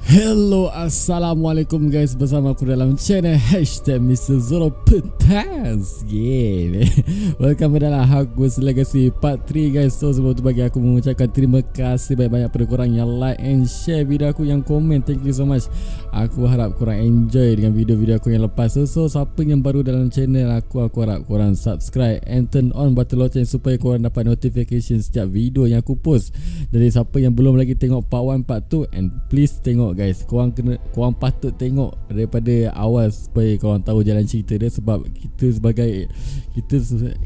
Hello, assalamualaikum guys, bersama aku dalam channel #MrZorro petasss. Welcome ke dalam hogwartslegacy part 3 guys. So sebelum tu bagi aku mengucapkan terima kasih banyak-banyak pada korang yang like and share video aku, yang komen. Thank you so much. Aku harap korang enjoy dengan video-video aku yang lepas. So siapa yang baru dalam channel aku harap korang subscribe and turn on button loceng supaya korang dapat notification setiap video yang aku post. Jadi siapa yang belum lagi tengok part 1, part 2, and please tengok guys. Korang patut tengok daripada awal supaya korang tahu jalan cerita dia, sebab kita sebagai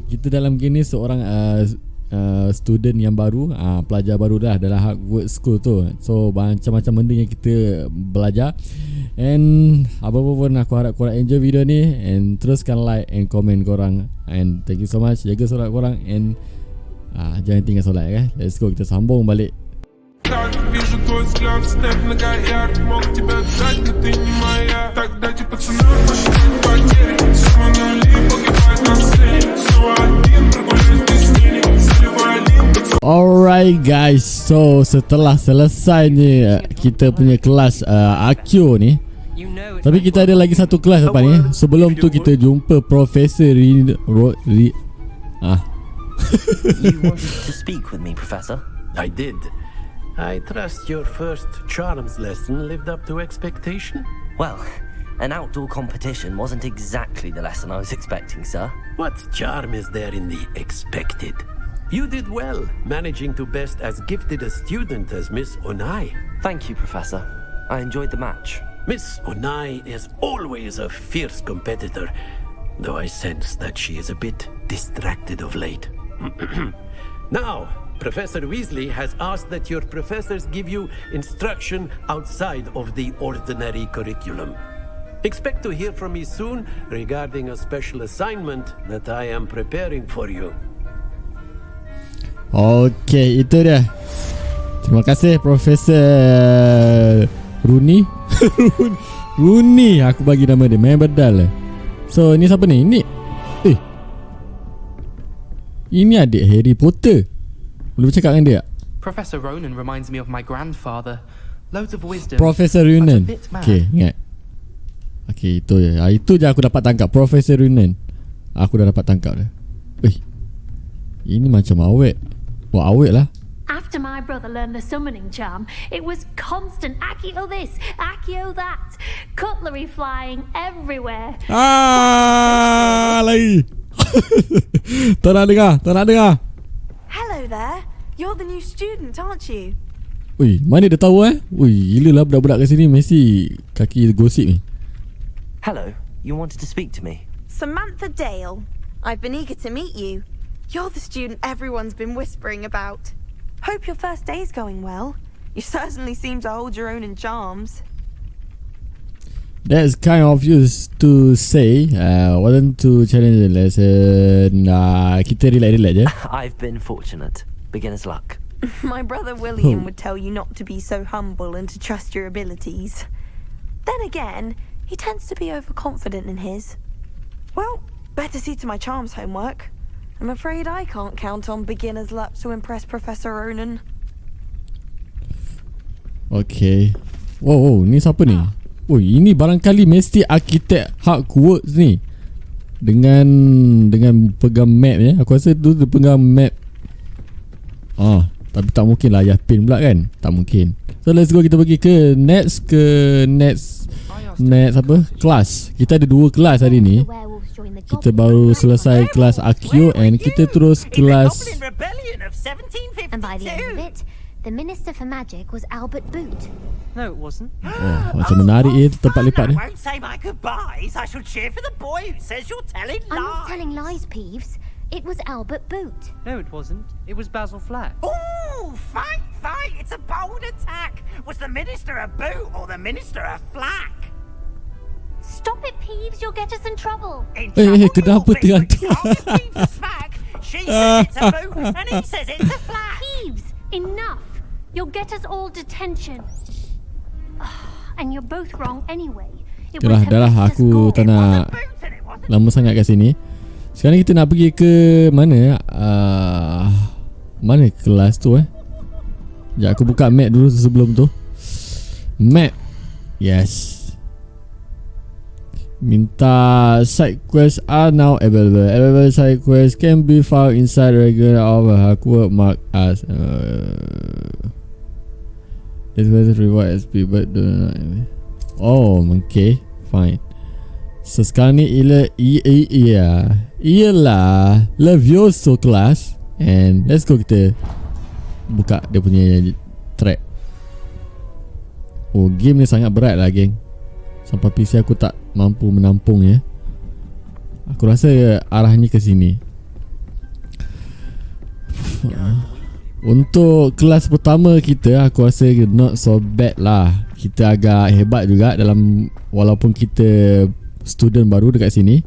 kita dalam game ni seorang student yang baru, pelajar baru dah dalam Hogwarts School tu. So macam-macam benda yang kita belajar. And apa-apa pun aku harap korang enjoy video ni, and teruskan like and comment korang. And thank you so much. Jaga solat korang, and jangan tinggal solat kan. Let's go, kita sambung balik. Вижу твой взгляд, степ многояр. Мог тебя ждать, но ты не моя. Тогда эти пацаны пошли в потери. Сумма нули, погибает на сцене. Снова один, прогуляюсь без тени. Заливай лимб. Alright guys, so setelah selesai ni kita punya kelas AQ ni, tapi kita ada lagi satu kelas apa ni. Sebelum tu kita jumpa Profesor You wanted to speak with me, Professor? I did. I trust your first charms lesson lived up to expectation? Well, an outdoor competition wasn't exactly the lesson I was expecting, sir. What charm is there in the expected? You did well, managing to best as gifted a student as Miss Onai. Thank you, Professor. I enjoyed the match. Miss Onai is always a fierce competitor, though I sense that she is a bit distracted of late. Now, Professor Weasley has asked that your professors give you instruction outside of the ordinary curriculum. Expect to hear from me soon regarding a special assignment that I am preparing for you. Okay, itu dia. Terima kasih Profesor Rooney. Rooney, aku bagi nama dia, main bedal. So, ni siapa ni? Ini adik Harry Potter. Boleh bercakap dengan dia? Professor Ronan reminds me of my grandfather. Loads of wisdom. Professor Ronan. Okay, ingat. Okay, itu je. Itu je aku dapat tangkap. Professor Ronan. Aku dah dapat tangkap dah. Ini macam awet. Wah, awet lah. After my brother learned the summoning charm, it was constant Accio this, Accio that, cutlery flying everywhere. Lagi. Tak nak dengar. Hello there. You're the new student, aren't you? Mana dia tahu gila lah budak-budak kat sini mesti kaki gosip ni. Hello, you wanted to speak to me? Samantha Dale. I've been eager to meet you. You're the student everyone's been whispering about. Hope your first day's going well. You certainly seem to hold your own in charms. That's kind of used to say. Wasn't to challenge the lesson. Kita relax je. I've been fortunate. Beginner's luck. My brother William would tell you not to be so humble and to trust your abilities. Then again, he tends to be overconfident in his. Well, better see to my charms homework. I'm afraid I can't count on beginner's luck to impress Professor Ronan. Okay. Wow, ni siapa ni? Ini barangkali mesti arkitek Hogwarts ni. Dengan pegang map ni. Aku rasa tu dia pegang map. Tapi tak mungkin lah ayah pin pula kan. Tak mungkin. So let's go, kita pergi ke next apa? Kelas. Kita ada 2 kelas hari ni. Kita baru selesai kelas AQ, and kita terus kelas. And by the end of it, the Minister for Magic was Albert Boot. No, it wasn't. Macam menarik tempat lepak ni. I won't say my goodbyes. I shall cheer for the boy who says you're telling lies. I'm not telling lies, Peeves. It was Albert Boot. No, it wasn't. It was Basil Flack. Ooh, fight! It's a bold attack. Was the Minister a boot or the Minister a flack? Stop it, Peeves, you'll get us in trouble. Kenapa terhantar? She says it's a boot and he says it's a flack. Peeves, enough. You'll get us all detention. And you're both wrong anyway. Dah lah, aku tak nak lama sangat kat sini. Sekarang kita nak pergi ke mana? Mana kelas tu Sekejap aku buka map dulu sebelum tu. Map. Yes. Minta side quests are now available. Available side quests can be found inside regular of Hogwarts mark as this was reward SP but do not. Oh, okay, fine. So sekarang ni ialah Levioso class, and let's go, kita buka dia punya track. Oh, game ni sangat berat lah, geng. Sampai PC aku tak mampu menampung ya. Aku rasa arahnya ke sini. Untuk kelas pertama kita, aku rasa not so bad lah. Kita agak hebat juga dalam, walaupun kita student baru dekat sini,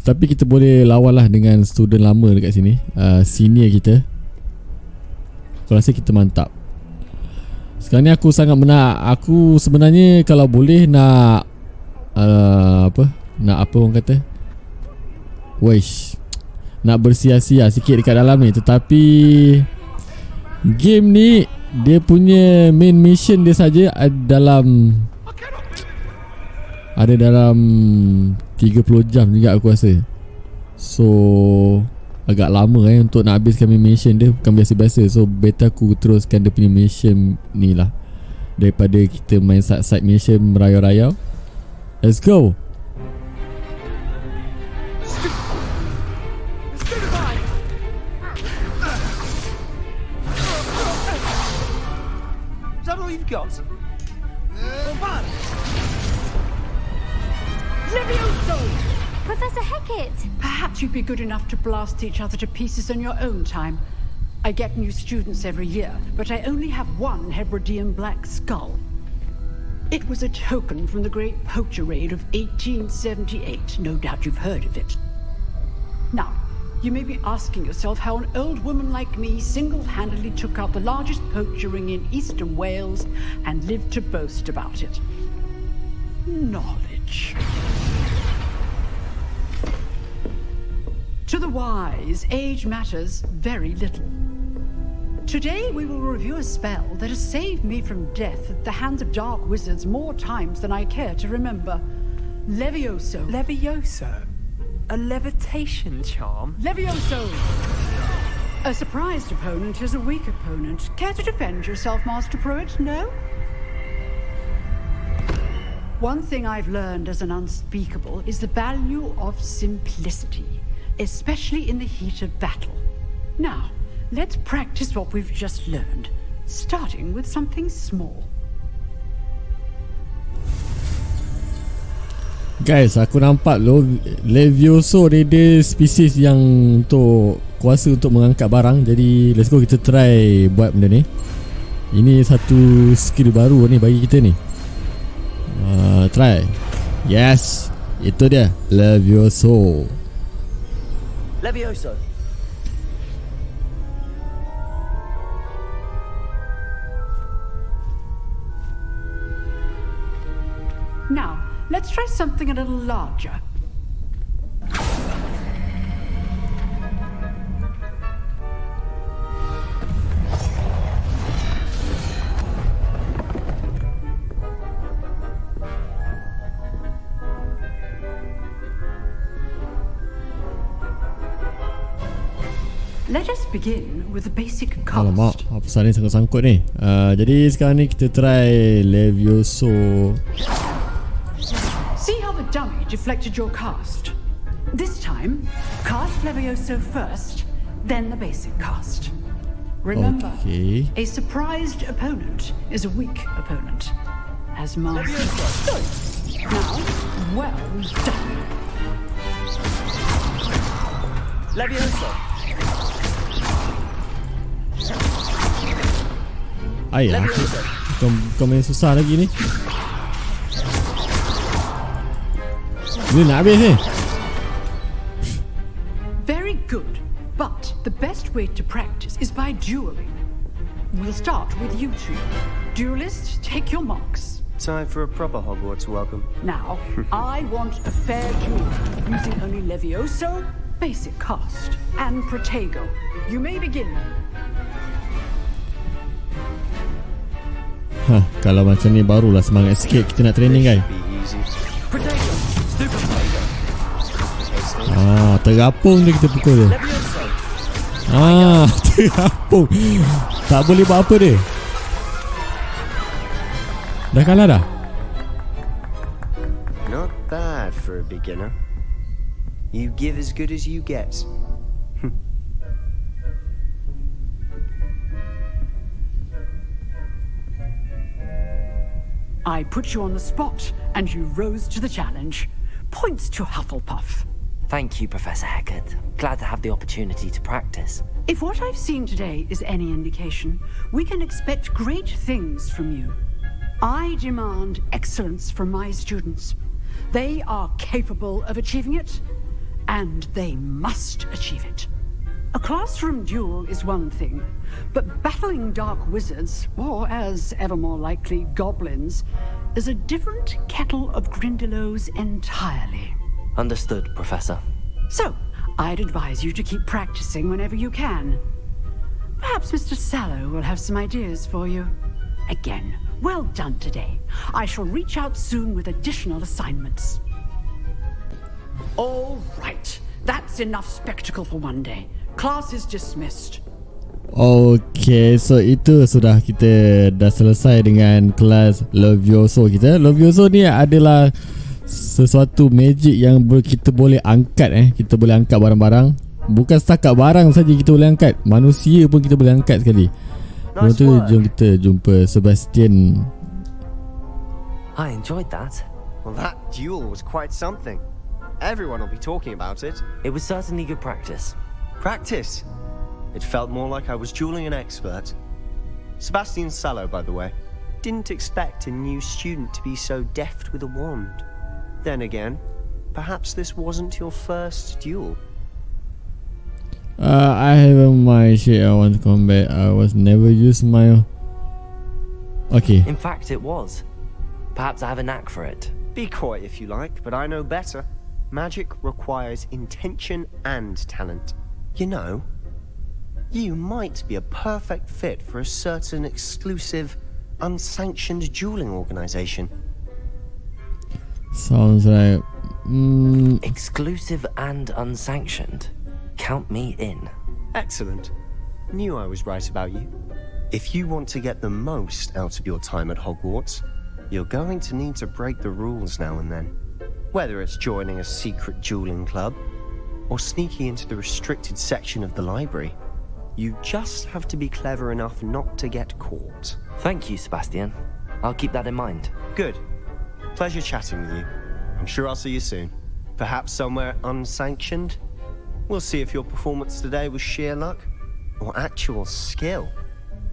tapi kita boleh lawan lah dengan student lama dekat sini, senior kita. Aku rasa kita mantap. Sekarang ni aku sangat aku sebenarnya kalau boleh nak nak apa orang kata, nak bersia-sia sikit dekat dalam ni. Tetapi game ni dia punya main mission dia saja ada dalam 30 jam juga aku rasa. So agak lama untuk nak habiskan main mission dia, bukan biasa-biasa. So better aku teruskan dia punya mission ni lah, daripada kita main side mission merayau-rayau. Let's go. Is that all you've got? Levioso! Professor Hecat! Perhaps you'd be good enough to blast each other to pieces in your own time. I get new students every year, but I only have one Hebridean black skull. It was a token from the Great Poacher Raid of 1878. No doubt you've heard of it. Now, you may be asking yourself how an old woman like me single-handedly took out the largest poacher ring in eastern Wales and lived to boast about it. Knowledge. To the wise, age matters very little. Today we will review a spell that has saved me from death at the hands of dark wizards more times than I care to remember. Levioso. Levioso? A levitation charm? Levioso! A surprised opponent is a weak opponent. Care to defend yourself, Master Pruitt? No? One thing I've learned as an unspeakable is the value of simplicity, especially in the heat of battle. Now, let's practice what we've just learned, starting with something small. Guys, aku nampak Levioso dia spesies yang untuk kuasa untuk mengangkat barang. Jadi let's go, kita try buat benda ni. Ini satu skill baru ni bagi kita ni. Try. Yes, itu dia Levioso. Levioso. Now, let's try something a little larger. Let us begin with the basic cast. Alamak, pasal ni sangkut-sangkut ni. Jadi sekarang ni kita try Levioso. See how the dummy deflected your cast? This time, cast Levioso first, then the basic cast. Remember, Okay. a surprised opponent is a weak opponent. As Master. Now, well done. Levioso. Ayah, kau main susah lagi ni. Ni nak habis ni. Very good, but the best way to practice is by dueling. We'll start with you two. Duelists, take your marks. Time for a proper Hogwarts welcome. Now, I want a fair duel, using only Levioso, basic cast, and Protego. You may begin. Kalau macam ni barulah semangat sikit kita nak training guys. Terapung dia kita pukul dia. Terapung. Tak boleh buat apa dia. Dah kalah dah. Not bad for a beginner. You give as good as you get. I put you on the spot, and you rose to the challenge. Points to Hufflepuff. Thank you, Professor Hecat. Glad to have the opportunity to practice. If what I've seen today is any indication, we can expect great things from you. I demand excellence from my students. They are capable of achieving it, and they must achieve it. A classroom duel is one thing, but battling dark wizards, or as ever more likely, goblins, is a different kettle of Grindylows entirely. Understood, Professor. So, I'd advise you to keep practicing whenever you can. Perhaps Mr. Sallow will have some ideas for you. Again, well done today. I shall reach out soon with additional assignments. All right, that's enough spectacle for one day. Class is dismissed. Okay, so itu sudah kita dah selesai dengan kelas Levioso kita. Levioso ni adalah sesuatu magic yang kita boleh angkat kita boleh angkat barang-barang. Bukan setakat barang saja kita boleh angkat, manusia pun kita boleh angkat sekali. Lepas tu jom kita jumpa Sebastian. I enjoyed that. Well, that duel was quite something. Everyone will be talking about it. It was certainly good practice. Practice? It felt more like I was dueling an expert. Sebastian Sallow, by the way. Didn't expect a new student to be so deft with a wand. Then again, perhaps this wasn't your first duel. I have my shit I want to combat. I was never used my... Okay. In fact, it was. Perhaps I have a knack for it. Be coy if you like, but I know better. Magic requires intention and talent. You know, you might be a perfect fit for a certain exclusive, unsanctioned dueling organization. Sounds like... Exclusive and unsanctioned. Count me in. Excellent. Knew I was right about you. If you want to get the most out of your time at Hogwarts, you're going to need to break the rules now and then. Whether it's joining a secret dueling club, or sneaking into the restricted section of the library, you just have to be clever enough not to get caught. Thank you, Sebastian. I'll keep that in mind. Good. Pleasure chatting with you. I'm sure I'll see you soon. Perhaps somewhere unsanctioned? We'll see if your performance today was sheer luck or actual skill.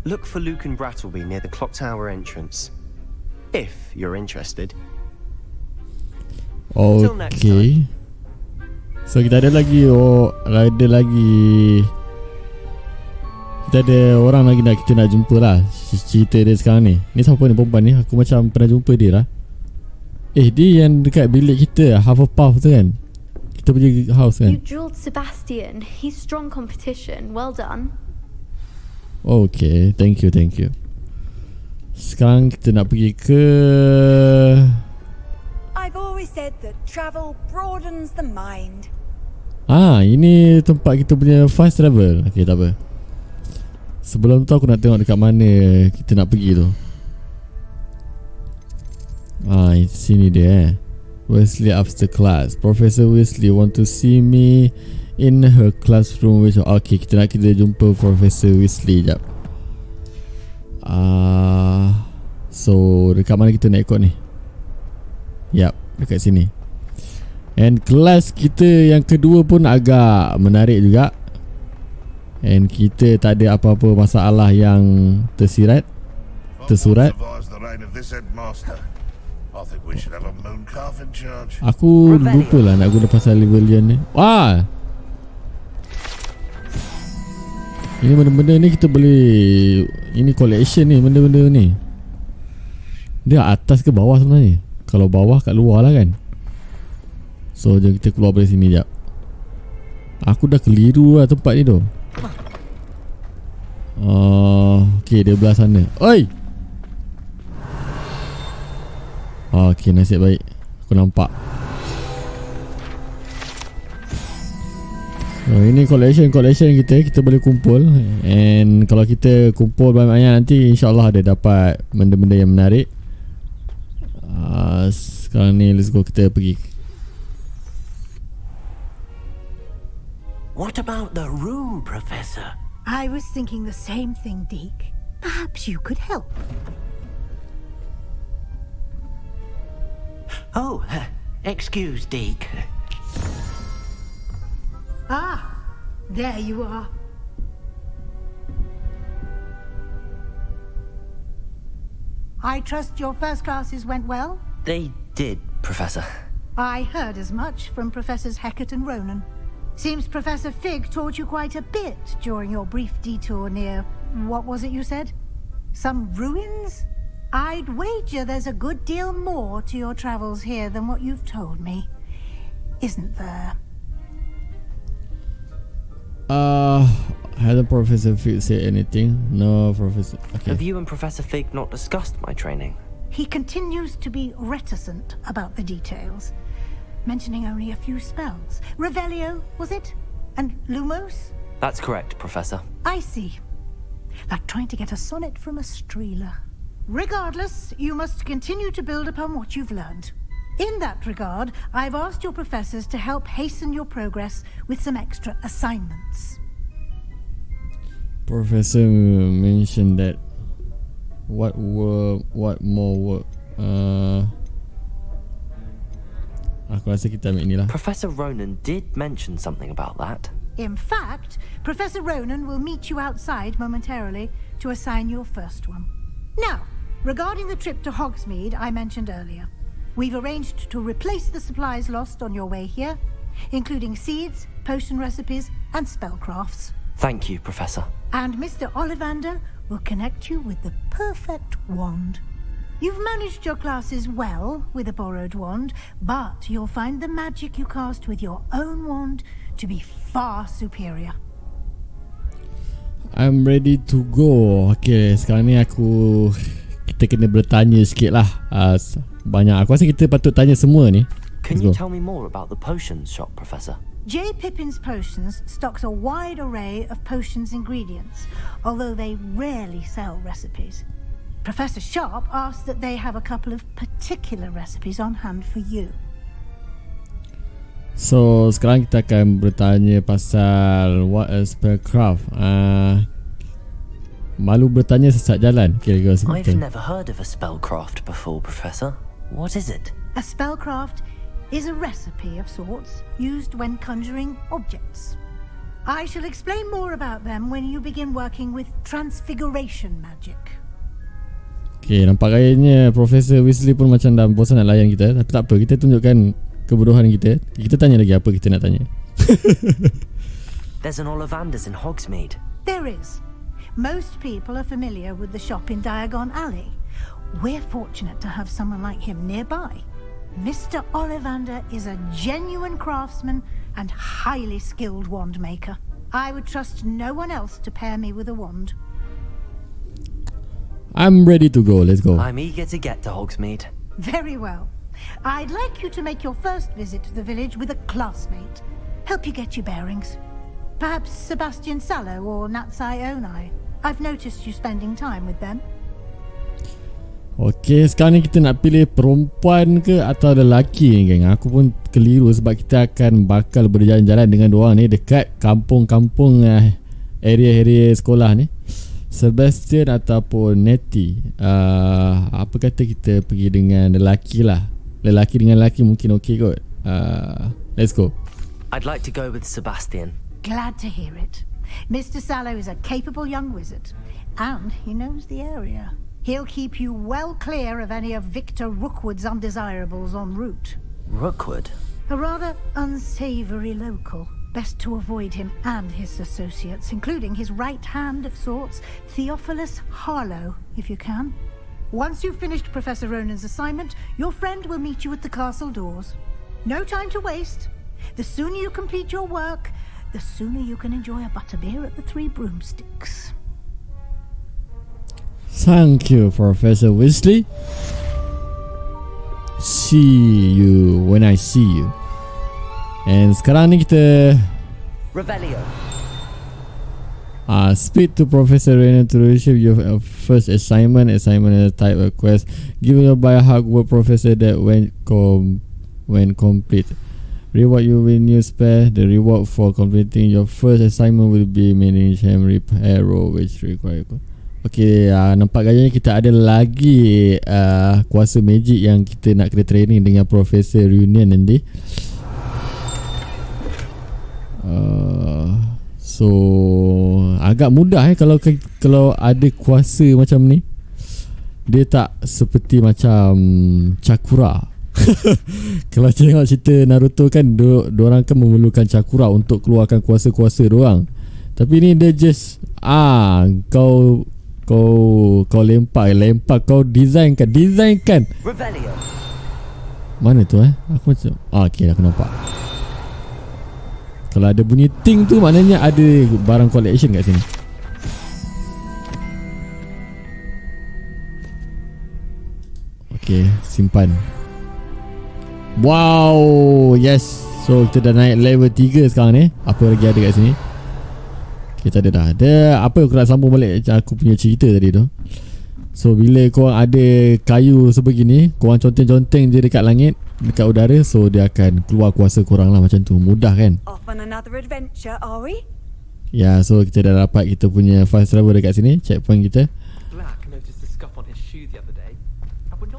Look for Luke and Brattleby near the clock tower entrance. If you're interested. Okay. So kita ada lagi kita ada orang lagi kita nak jumpa lah. Cerita dia sekarang ni. Ni siapa ni perempuan ni? Aku macam pernah jumpa dia lah. Dia yang dekat bilik kita, Hufflepuff tu kan? Kita punya house kan? You drilled Sebastian. He's strong competition. Well done. Okay, thank you. Sekarang kita nak pergi ke... I've always said that travel broadens the mind. Ini tempat kita punya fast travel. Okay, tak apa. Sebelum tu aku nak tengok dekat mana kita nak pergi tu. Sini dia Weasley after class. Professor Weasley want to see me in her classroom. Okay, kita jumpa Professor Weasley jap. So dekat mana kita nak ikut ni? Yap, dekat sini. And kelas kita yang kedua pun agak menarik juga. And kita tak ada apa-apa masalah yang tersurat. Aku lupa lah nak guna pasal Livelian ni. Ini benda-benda ni kita boleh... Ini collection ni, benda-benda ni. Dia atas ke bawah sebenarnya? Kalau bawah kat luar lah kan. So jom kita keluar dari sini jap. Aku dah keliru lah tempat ni tu. Okay, dia belah sana. Oi! Okay, nasib baik. Aku nampak. Ini collection kita boleh kumpul. And kalau kita kumpul banyak-banyak nanti InsyaAllah ada dapat benda-benda yang menarik. Sekarang ni let's go, kita pergi. What about the room, Professor? I was thinking the same thing, Deke. Perhaps you could help. Oh, excuse, Deke. Ah, there you are. I trust your first classes went well? They did, Professor. I heard as much from Professors Hecat and Ronan. Seems Professor Fig taught you quite a bit during your brief detour near... what was it you said? Some ruins? I'd wager there's a good deal more to your travels here than what you've told me. Isn't there? Hasn't Professor Fig said anything? No, Professor... Okay. Have you and Professor Fig not discussed my training? He continues to be reticent about the details, mentioning only a few spells. Revelio, was it? And Lumos? That's correct, Professor. I see. Like trying to get a sonnet from a streeler. Regardless, you must continue to build upon what you've learned. In that regard, I've asked your professors to help hasten your progress with some extra assignments. Professor mentioned that what more work? Aku rasa kita ambil ni lah. Professor Ronan did mention something about that. In fact, Professor Ronan will meet you outside momentarily to assign your first one. Now, regarding the trip to Hogsmeade I mentioned earlier, we've arranged to replace the supplies lost on your way here, including seeds, potion recipes, and spellcrafts. Thank you, Professor. And Mr. Ollivander will connect you with the perfect wand. You've managed your classes well with a borrowed wand, but you'll find the magic you cast with your own wand to be far superior. I'm ready to go. Okay, sekarang ni kita kena bertanya sikit lah. Banyak. Aku rasa kita patut tanya semua ni. Can you tell me more about the potions shop, Professor? J. Pippin's Potions stocks a wide array of potions ingredients, although they rarely sell recipes. Professor Sharp asked that they have a couple of particular recipes on hand for you. So, sekarang kita akan bertanya pasal what a spellcraft. Malu bertanya sesat jalan. I've never heard of a spellcraft before, Professor. What is it? A spellcraft is a recipe of sorts used when conjuring objects. I shall explain more about them when you begin working with transfiguration magic. Okay, nampak kayaknya Profesor Weasley pun macam dah bosan nak layan kita. Tapi tak apa, kita tunjukkan kebodohan kita. Kita tanya lagi apa kita nak tanya. There's an Ollivander's in Hogsmeade. There is. Most people are familiar with the shop in Diagon Alley. We're fortunate to have someone like him nearby. Mr. Ollivander is a genuine craftsman and highly skilled wand maker. I would trust no one else to pair me with a wand. I'm ready to go. Let's go. I'm eager to get to Hogsmeade. Very well. I'd like you to make your first visit to the village with a classmate. Help you get your bearings. Perhaps Sebastian Sallow or Natsai Onai. I've noticed you spending time with them. Okay, sekarang ni kita nak pilih perempuan ke atau lelaki ni, geng. Aku pun keliru sebab kita akan bakal berjalan-jalan dengan diorang ni dekat kampung-kampung area-area sekolah ni. Sebastian ataupun Nettie. Apa kata kita pergi dengan lelaki lah. Lelaki dengan lelaki mungkin okey kot. Let's go. I'd like to go with Sebastian. Glad to hear it. Mr. Sallow is a capable young wizard, and he knows the area. He'll keep you well clear of any of Victor Rookwood's undesirables en route. Rookwood? A rather unsavoury local. Best to avoid him and his associates, including his right hand of sorts, Theophilus Harlow, if you can. Once you've finished Professor Ronan's assignment, your friend will meet you at the castle doors. No time to waste. The sooner you complete your work, the sooner you can enjoy a butterbeer at the Three Broomsticks. Thank you, Professor Weasley. see you when I see you. And sekarang ni kita Revelio. Speak to Professor Rainer to receive your first assignment. Assignment is a type of quest given by a Hogwarts professor that when complete, reward you with new spell. The reward for completing your first assignment will be manage and repair which require. Okay, nampak gayanya kita ada lagi kuasa magic yang kita nak kena training dengan Professor Reunion nanti. So agak mudah kalau ada kuasa macam ni. Dia tak seperti macam Chakura. Kalau tengok cerita Naruto kan, diorang kan memerlukan Chakura untuk keluarkan kuasa-kuasa diorang. Tapi ni dia just kau lempar, kau designkan. Revelio. Mana tu aku macam okey, aku nampak. Kalau ada bunyi ting tu maknanya ada barang collection kat sini. Okey, simpan. Wow, yes. So kita dah naik level 3 sekarang ni. Apa lagi ada kat sini? Kita ada dah. Ada apa aku nak sambung balik aku punya cerita tadi tu. So bila korang ada kayu sebegini, korang conteng-conteng je dekat langit, dekat udara, so dia akan keluar kuasa korang lah. Macam tu, mudah kan? Off on another adventure, are we? Ya, so kita dah dapat kita punya fast travel dekat sini, checkpoint kita.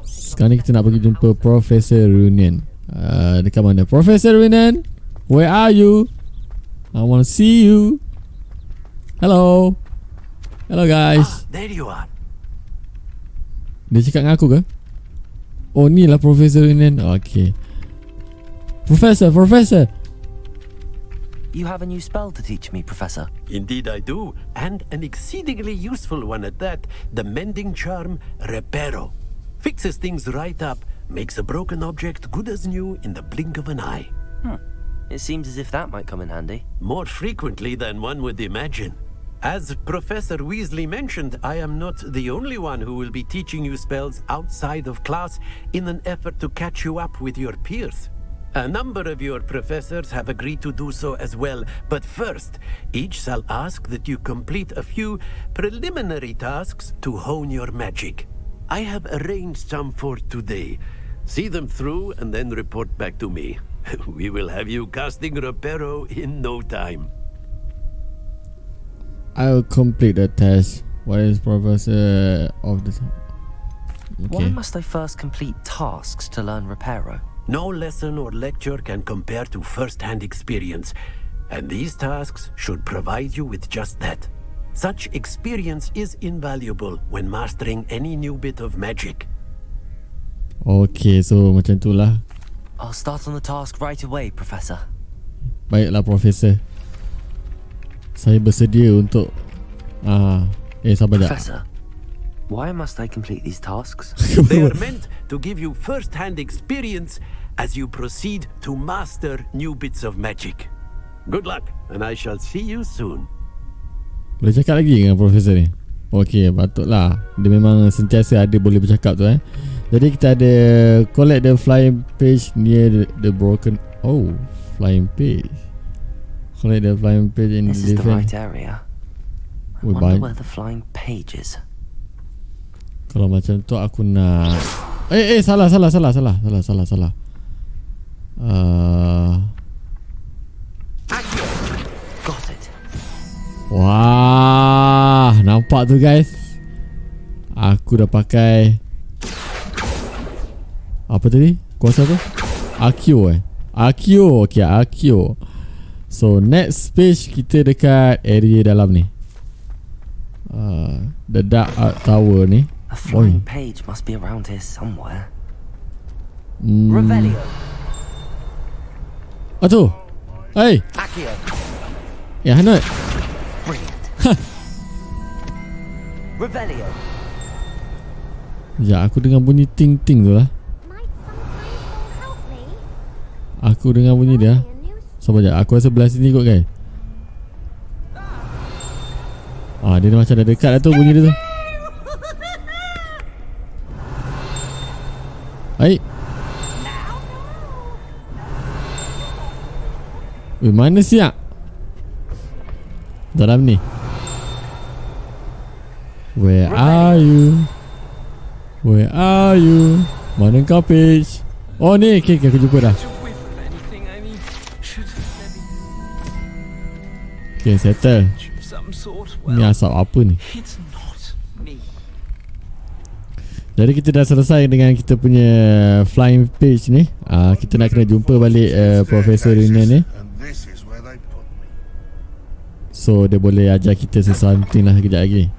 Sekarang ni kita nak pergi jumpa Professor Reunion. Dekat mana? Professor Reunion, where are you? I want to see you. Hello. Hello guys. There you are. Dia cakap dengan aku ke? Oh, ni lah Professor Reunion. Okay. Professor. You have a new spell to teach me, Professor. Indeed I do, and an exceedingly useful one at that. The mending charm, Reparo. Fixes things right up, makes a broken object good as new in the blink of an eye. It seems as if that might come in handy. More frequently than one would imagine. As Professor Weasley mentioned, I am not the only one who will be teaching you spells outside of class in an effort to catch you up with your peers. A number of your professors have agreed to do so as well, but first, each shall ask that you complete a few preliminary tasks to hone your magic. I have arranged some for today. See them through and then report back to me. We will have you casting Reparo in no time. I will complete the test. What is Professor of the... Why must I first complete tasks to learn Reparo? No lesson or lecture can compare to first-hand experience, and these tasks should provide you with just that. Such experience is invaluable when mastering any new bit of magic. Okay, so macam tu lah. I'll start on the task right away, Professor. Baiklah, Professor. Saya bersedia untuk sabar jap. Professor, why must I complete these tasks? They are meant to give you first-hand experience as you proceed to master new bits of magic. Good luck, and I shall see you soon. Boleh cakap lagi dengan Profesor ni? Okey, patutlah. Dia memang sentiasa ada boleh bercakap tu Jadi kita ada collect the flying page near the broken... Oh, flying page. Collect the flying page in this is the right area. I wonder where the flying page is. Kalau macam tu aku nak salah. Got it. Wah, nampak tu guys. Aku dah pakai apa tadi? Kuasa apa? Accio Okay, Accio. So next page kita dekat area dalam ni. The Dark Art Tower ni. A flying page must be around here somewhere. Revelio. Tu. Hey. Accio. Ya, Hanut. Brilliant. Revelio. Ya, aku dengar bunyi ting-ting tu lah. Aku dengar bunyi dia. Sabar sekejap, aku rasa belah sini kot kan. Dia macam dah dekat dah tu bunyi dia tu. Baik. Mana siap? Dalam ni. Where are you? Where are you? Mana kau Peach? Oh ni, okay, aku jumpa dah. Okay, settle. Ni asap apa ni? Jadi kita dah selesai dengan kita punya flying page ni. Kita nak kena jumpa balik Profesor Rina ni. So dia boleh ajar kita sesuatu lah kejap lagi.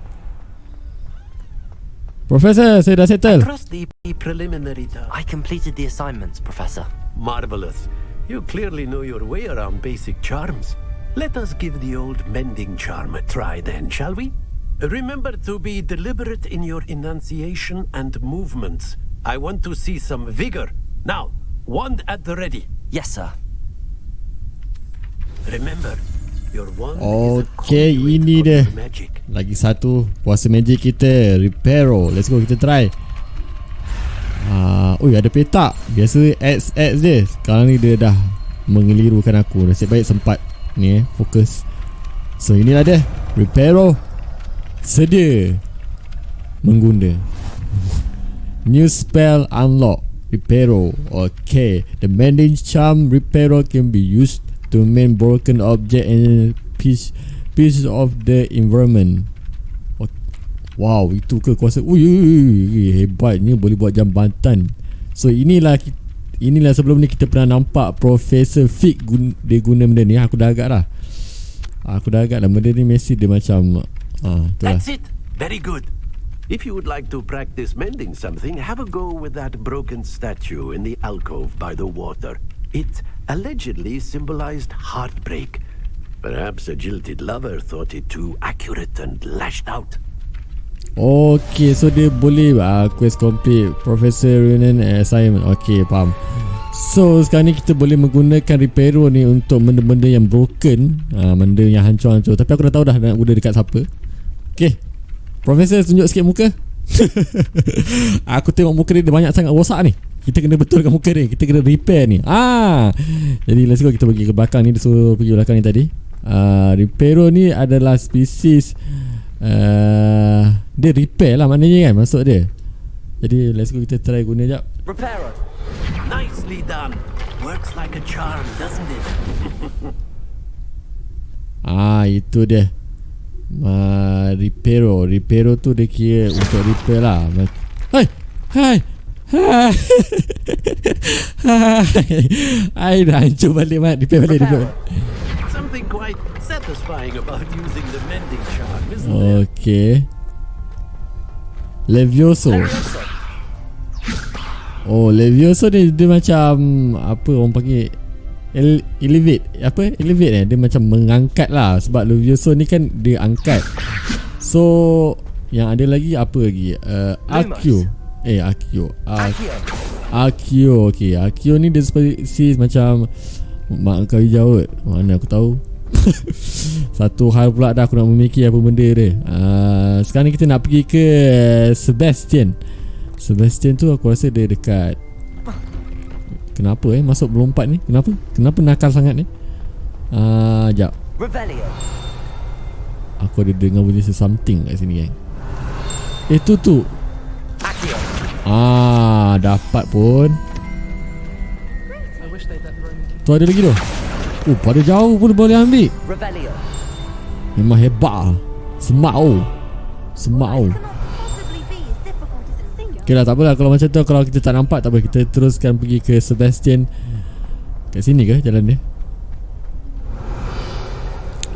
Professor, saya dah settle. Across the preliminary task. I completed the assignments, Professor. Marvelous. You clearly know your way around basic charms. Let us give the old mending charm a try then, shall we? Remember to be deliberate in your enunciation and movements. I want to see some vigor. Now, wand at the ready. Yes, sir. Remember, your wand Okay, ini dia. Lagi satu puasa magic kita, Reparo. Let's go, kita try. Ada petak. Biasa X dia. Sekarang ni dia dah mengelirukan aku. Nasib baik sempat ni fokus. So inilah dia, Reparo. Sedia mengguna. New spell unlock, Reparo. Okay, the mending charm Reparo can be used to mend broken object and pieces of the environment. Wow, itu ke kuasa. Hebatnya boleh buat jambatan. So inilah sebelum ni kita pernah nampak Profesor Fig dia guna benda ni. Aku dah agak dah. Benda ni mesti dia macam That's it. Very good. If you would like to practice mending something, have a go with that broken statue in the alcove by the water. It allegedly symbolized heartbreak. Perhaps a jilted lover thought it too accurate and lashed out. Okay, so dia boleh quest complete Professor Reunion assignment. Okay, faham. So sekarang ni kita boleh menggunakan Reparo ni untuk benda-benda yang broken, benda yang hancur-hancur. Tapi aku dah tahu dah nak guna dekat siapa. Okay, Profesor tunjuk sikit muka. Aku tengok muka dia banyak sangat rosak ni. Kita kena betulkan muka dia. Kita kena repair ni. Jadi let's go, kita pergi ke belakang ni. Dia suruh pergi belakang ni tadi. Reparo ni adalah spesies dia repair lah maknanya kan, maksud dia. Jadi let's go, kita try guna jap. Reparo. Nicely done. Works like a charm, doesn't it? Itu dia. Reparo tu dia kira untuk repair lah. Hai. Dah hancur balik mat. Repair balik. Something quite satisfying about using the mending charm, isn't there? Okay. Levioso. Levioso dia macam apa orang panggil elevate. Elevate dia macam mengangkat lah. Sebab Levioso ni kan dia angkat. So yang ada lagi apa lagi? Akio. Akio. Okay, Akio ni dia spesies macam mak kau hijau kot. Mana aku tahu. Satu hal pula dah aku nak memikir apa benda dia. Sekarang ni kita nak pergi ke Sebastian tu aku rasa dia dekat. Kenapa masuk melompat ni? Kenapa nakal sangat ni? Jap. Aku ada dengar bunyi something kat sini kan. Tu dapat pun. Tu ada lagi tu. Pada jauh pun boleh ambil. Memang hebat. Semak. Okay lah, tak apalah kalau macam tu. Kalau kita tak nampak tak apa, kita teruskan pergi ke Sebastian. Kat sini ke jalan dia?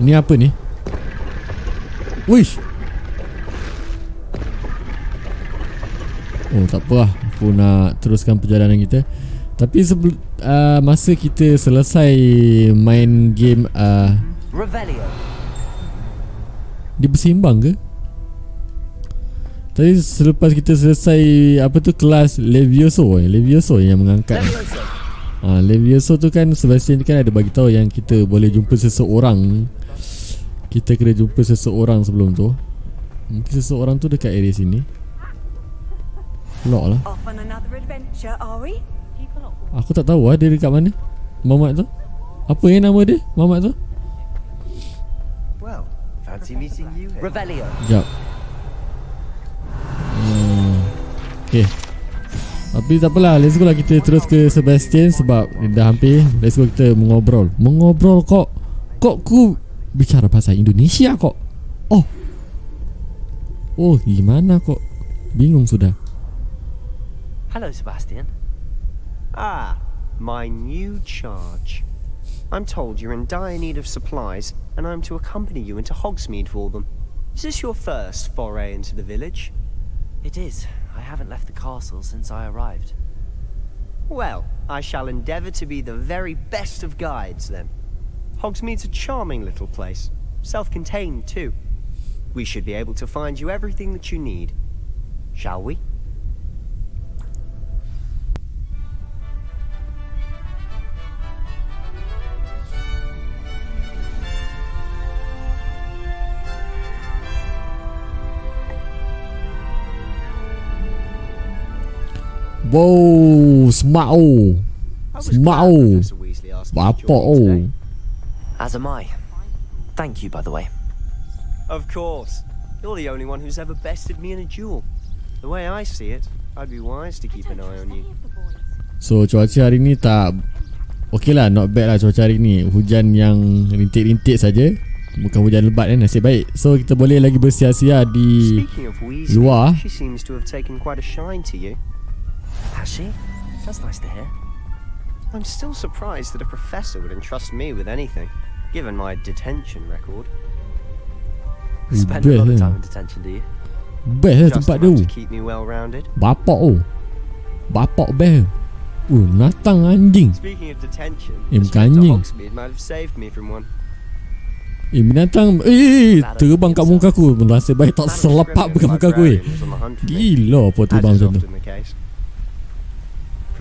Ni apa ni? Wish. Tak apalah, aku nak teruskan perjalanan kita. Tapi masa kita selesai main game dia bersimbang ke? Tadi selepas kita selesai kelas Levioso yang mengangkat. Levioso tu kan Sebastian kan ada bagi tahu yang kita boleh jumpa seseorang. Kita kena jumpa seseorang sebelum tu. Mungkin seseorang tu dekat area sini. Lock lah. Aku tak tahu dia dekat mana Mamat tu. Apa nama dia Mamat tu? Well, fancy meeting you. Revelio. Sekejap. Okay. Tapi tak apalah, let's go lah kita terus ke Sebastian sebab dah hampir. Let's go kita mengobrol. Mengobrol kok. Kok ku bicara bahasa Indonesia kok. Oh, gimana kok? Bingung sudah. Hello, Sebastian. Ah, my new charge. I'm told you're in dire need of supplies, and I'm to accompany you into Hogsmeade for them. Is this your first foray into the village? It is. I haven't left the castle since I arrived. Well, I shall endeavour to be the very best of guides then. Hogsmeade's a charming little place, self-contained too. We should be able to find you everything that you need. Shall we? Wow, smart oh. Smart oh. Bapak oh. As am I. Thank you, by the way. Of course. You're the only one who's ever bested me in a duel. The way I see it, I'd be wise to keep an eye on you. So cuaca hari ni tak okey lah, not bad lah cuaca hari ni. Hujan yang rintik-rintik saja, bukan hujan lebat kan, nasib baik. So kita boleh lagi bersia-sia di luar. She seems to have taken quite a shine to you. Has she? That's nice to hear. I'm still surprised that a professor would entrust me with anything, given my detention record. Spend a lot of time in detention, do you? Best lah tempat tu. To keep me well-rounded. Bapak oh. Bapak best. Natang anjing. Speaking of detention, bukan anjing. Hogsmeade might have saved me from one. Binatang terbang kat muka aku. Nasib baik tak selepak kat muka aku. Gila apa terbang macam tu.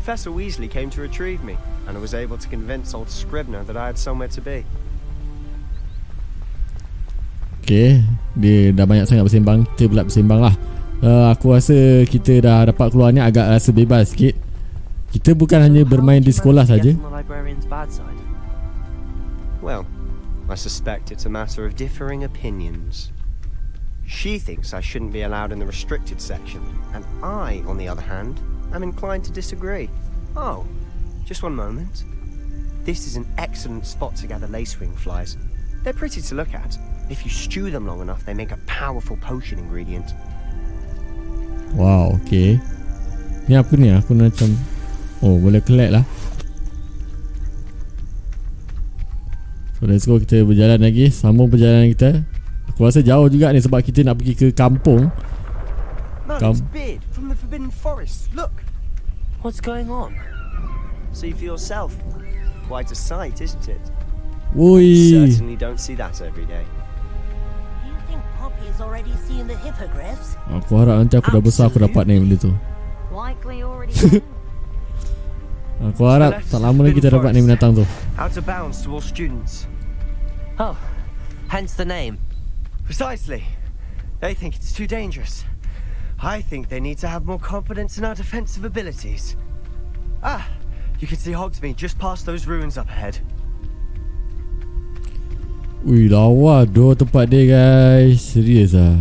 Professor Weasley came to retrieve me, and I was able to convince old Scribner that I had somewhere to be. Okay, dia dah banyak sangat bersembang. Kita pula bersembang lah. Aku rasa kita dah dapat keluar ni agak rasa bebas sikit. Kita bukan hanya bermain di sekolah saja. Well, I suspect it's a matter of differing opinions. She thinks I shouldn't be allowed in the restricted section, and I, on the other hand, am inclined to disagree. Oh, just one moment. This is an excellent spot to gather lacewing flies. They're pretty to look at. If you stew them long enough, they make a powerful potion ingredient. Wow, okay. Ni apa ni? Aku macam boleh collect lah. So let's go, kita berjalan lagi. Sambung perjalanan kita. Aku rasa jauh juga ni sebab kita nak pergi ke kampung. It's Beard from the Forbidden Forest. Look. What's going on? See for yourself. Quite a sight, isn't it? Oi. Certainly don't see that every day. You think Poppy has already seen the hippogriffs? Aku harap nanti aku dah besar aku dapat naik benda tu. Likely already. Aku harap tak lama lagi kita dapat naik binatang tu. Out of bounds to all students. Oh, hence the name. Precisely. They think it's too dangerous. I think they need to have more confidence in our defensive abilities. Ah, you can see Hogsmeade just past those ruins up ahead. Ui, lawa dua tempat dia guys. Serius ah.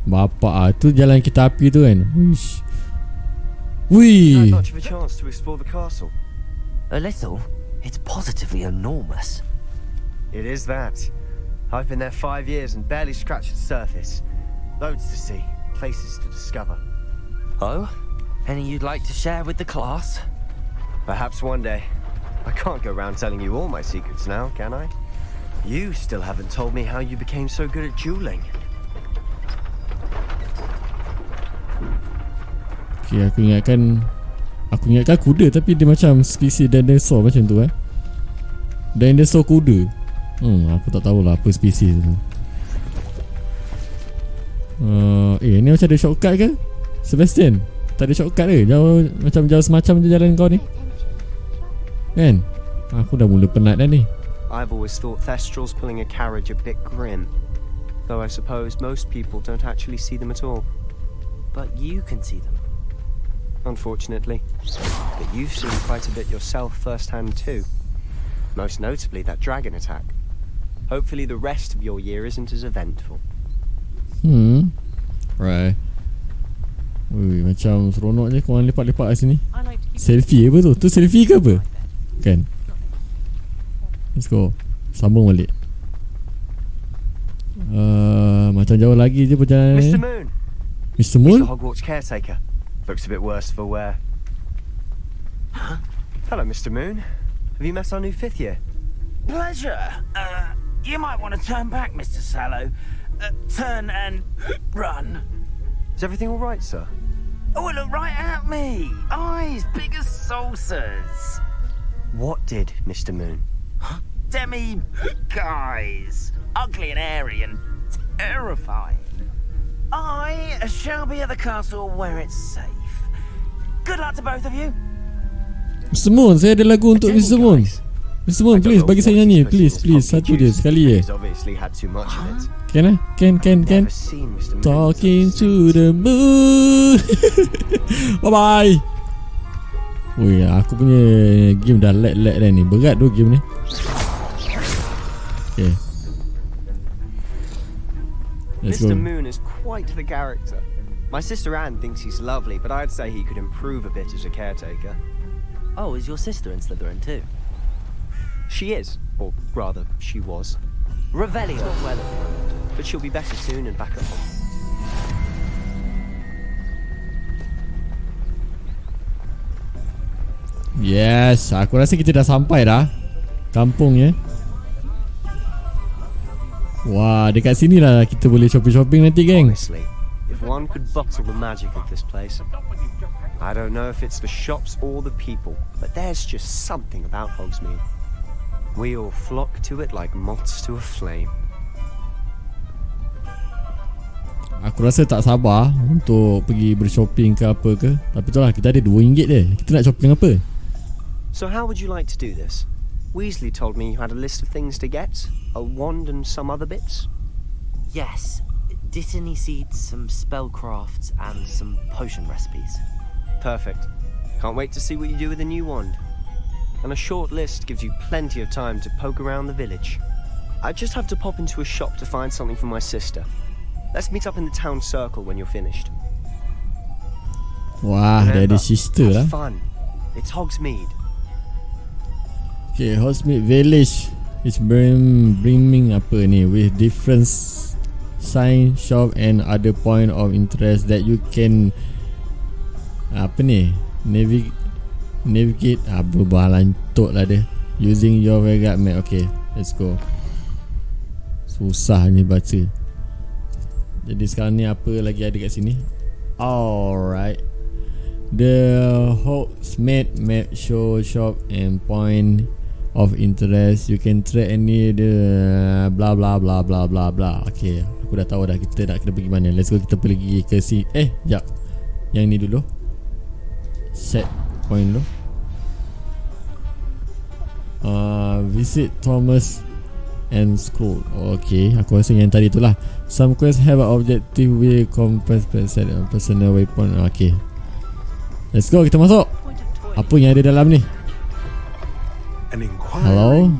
Bapak tu jalan kereta api tu kan. Wish. Wee. Not much of a chance to explore the castle. A little. It's positively enormous. It is that. I've been there 5 years and barely scratched the surface. Loads to see, places to discover. Oh? Any you'd like to share with the class? Perhaps one day. I can't go around telling you all my secrets now, can I? You still haven't told me how you became so good at dueling. Okay, aku ingatkan kuda tapi dia macam spesies dinosaur macam tu Dinosaur kuda. Aku tak tahulah apa spesies tu. Ni macam ada shortcut ke? Sebastian, tak ada shortcut ke? Jauh semacam je jalan kau ni. Kan? Aku dah mula penat dah ni. I've always thought Thestrals pulling a carriage a bit grim. Though I suppose most people don't actually see them at all. But you can see them. Unfortunately. But you've seen quite a bit yourself firsthand too. Most notably that dragon attack. Hopefully the rest of your year isn't as eventful. Right. Ui, macam seronok je korang lepak-lepak kat sini. Selfie apa tu? Tu selfie ke apa? Kan? Let's go. Sambung balik. Macam jauh lagi je perjalanan ni. Mr. Moon. Mr. Moon? He's the Hogwarts caretaker. Looks a bit worse for wear. Huh? Hello, Mr. Moon. Have you met our new 5th year? Pleasure. You might want to turn back, Mr. Sallow. Turn and run. Is everything all right, sir? Oh, look right at me. Eyes big as saucers. What did, Mr. Moon? Demi guys. Ugly and airy and terrifying. I shall be at the castle where it's safe. Good luck to both of you. Mr. Moon, saya ada lagu untuk Mr. Moon. Mr. Moon, please bagi saya nyanyi. Please, satu je, sekali je. Can I? Can. Talking to the moon. Bye-bye. Woi, aku punya game dah lag dah ni. Berat tu game ni. Okay. Let's Mr. go. Moon is quite the character. My sister Anne thinks he's lovely, but I'd say he could improve a bit as a caretaker. Oh, is your sister in Slytherin too? She is, or rather, she was. Revelio. But she'll be better soon and back at home. Yes, aku rasa kita dah sampai dah. Kampung ya. Wah, dekat sini lah kita boleh shopping nanti, geng. Honestly, if one could bottle the magic of this place, I don't know if it's the shops or the people, but there's just something about Hogsmeade. We all flock to it like moths to a flame. Aku rasa tak sabar untuk pergi bershopping ke apa ke. Tapi tu lah, kita ada RM2 je. Kita nak shopping apa? So how would you like to do this? Weasley told me you had a list of things to get. A wand and some other bits. Yes. Dittany seeds, some spellcrafts, and some potion recipes. Perfect. Can't wait to see what you do with the new wand. And a short list gives you plenty of time to poke around the village. I just have to pop into a shop to find something for my sister. Let's meet up in the town circle when you're finished. Wah, dia ada sister lah. Fun. It's Hogsmeade. Okay, Hogsmeade Village is brimming apa ni with different sign, shop and other point of interest that you can apa ni navigate apa balantok lah dia using your Vega map. Okay, let's go. Susah ni baca. Jadi sekarang ni apa lagi ada kat sini? Alright, the Hogsmeade map show shop and point of interest. You can track any the blah blah blah blah blah blah. Okay, aku dah tahu dah kita nak kena pergi mana. Let's go, kita pergi ke si jap. Yang ni dulu. Set point dulu. Visit Thomas and Scroll. Okay, aku rasa yang tadi tu lah. Some quests have an objective with compensate personal weapon. Okay, let's go, kita masuk. Apa yang ada dalam ni? Hello,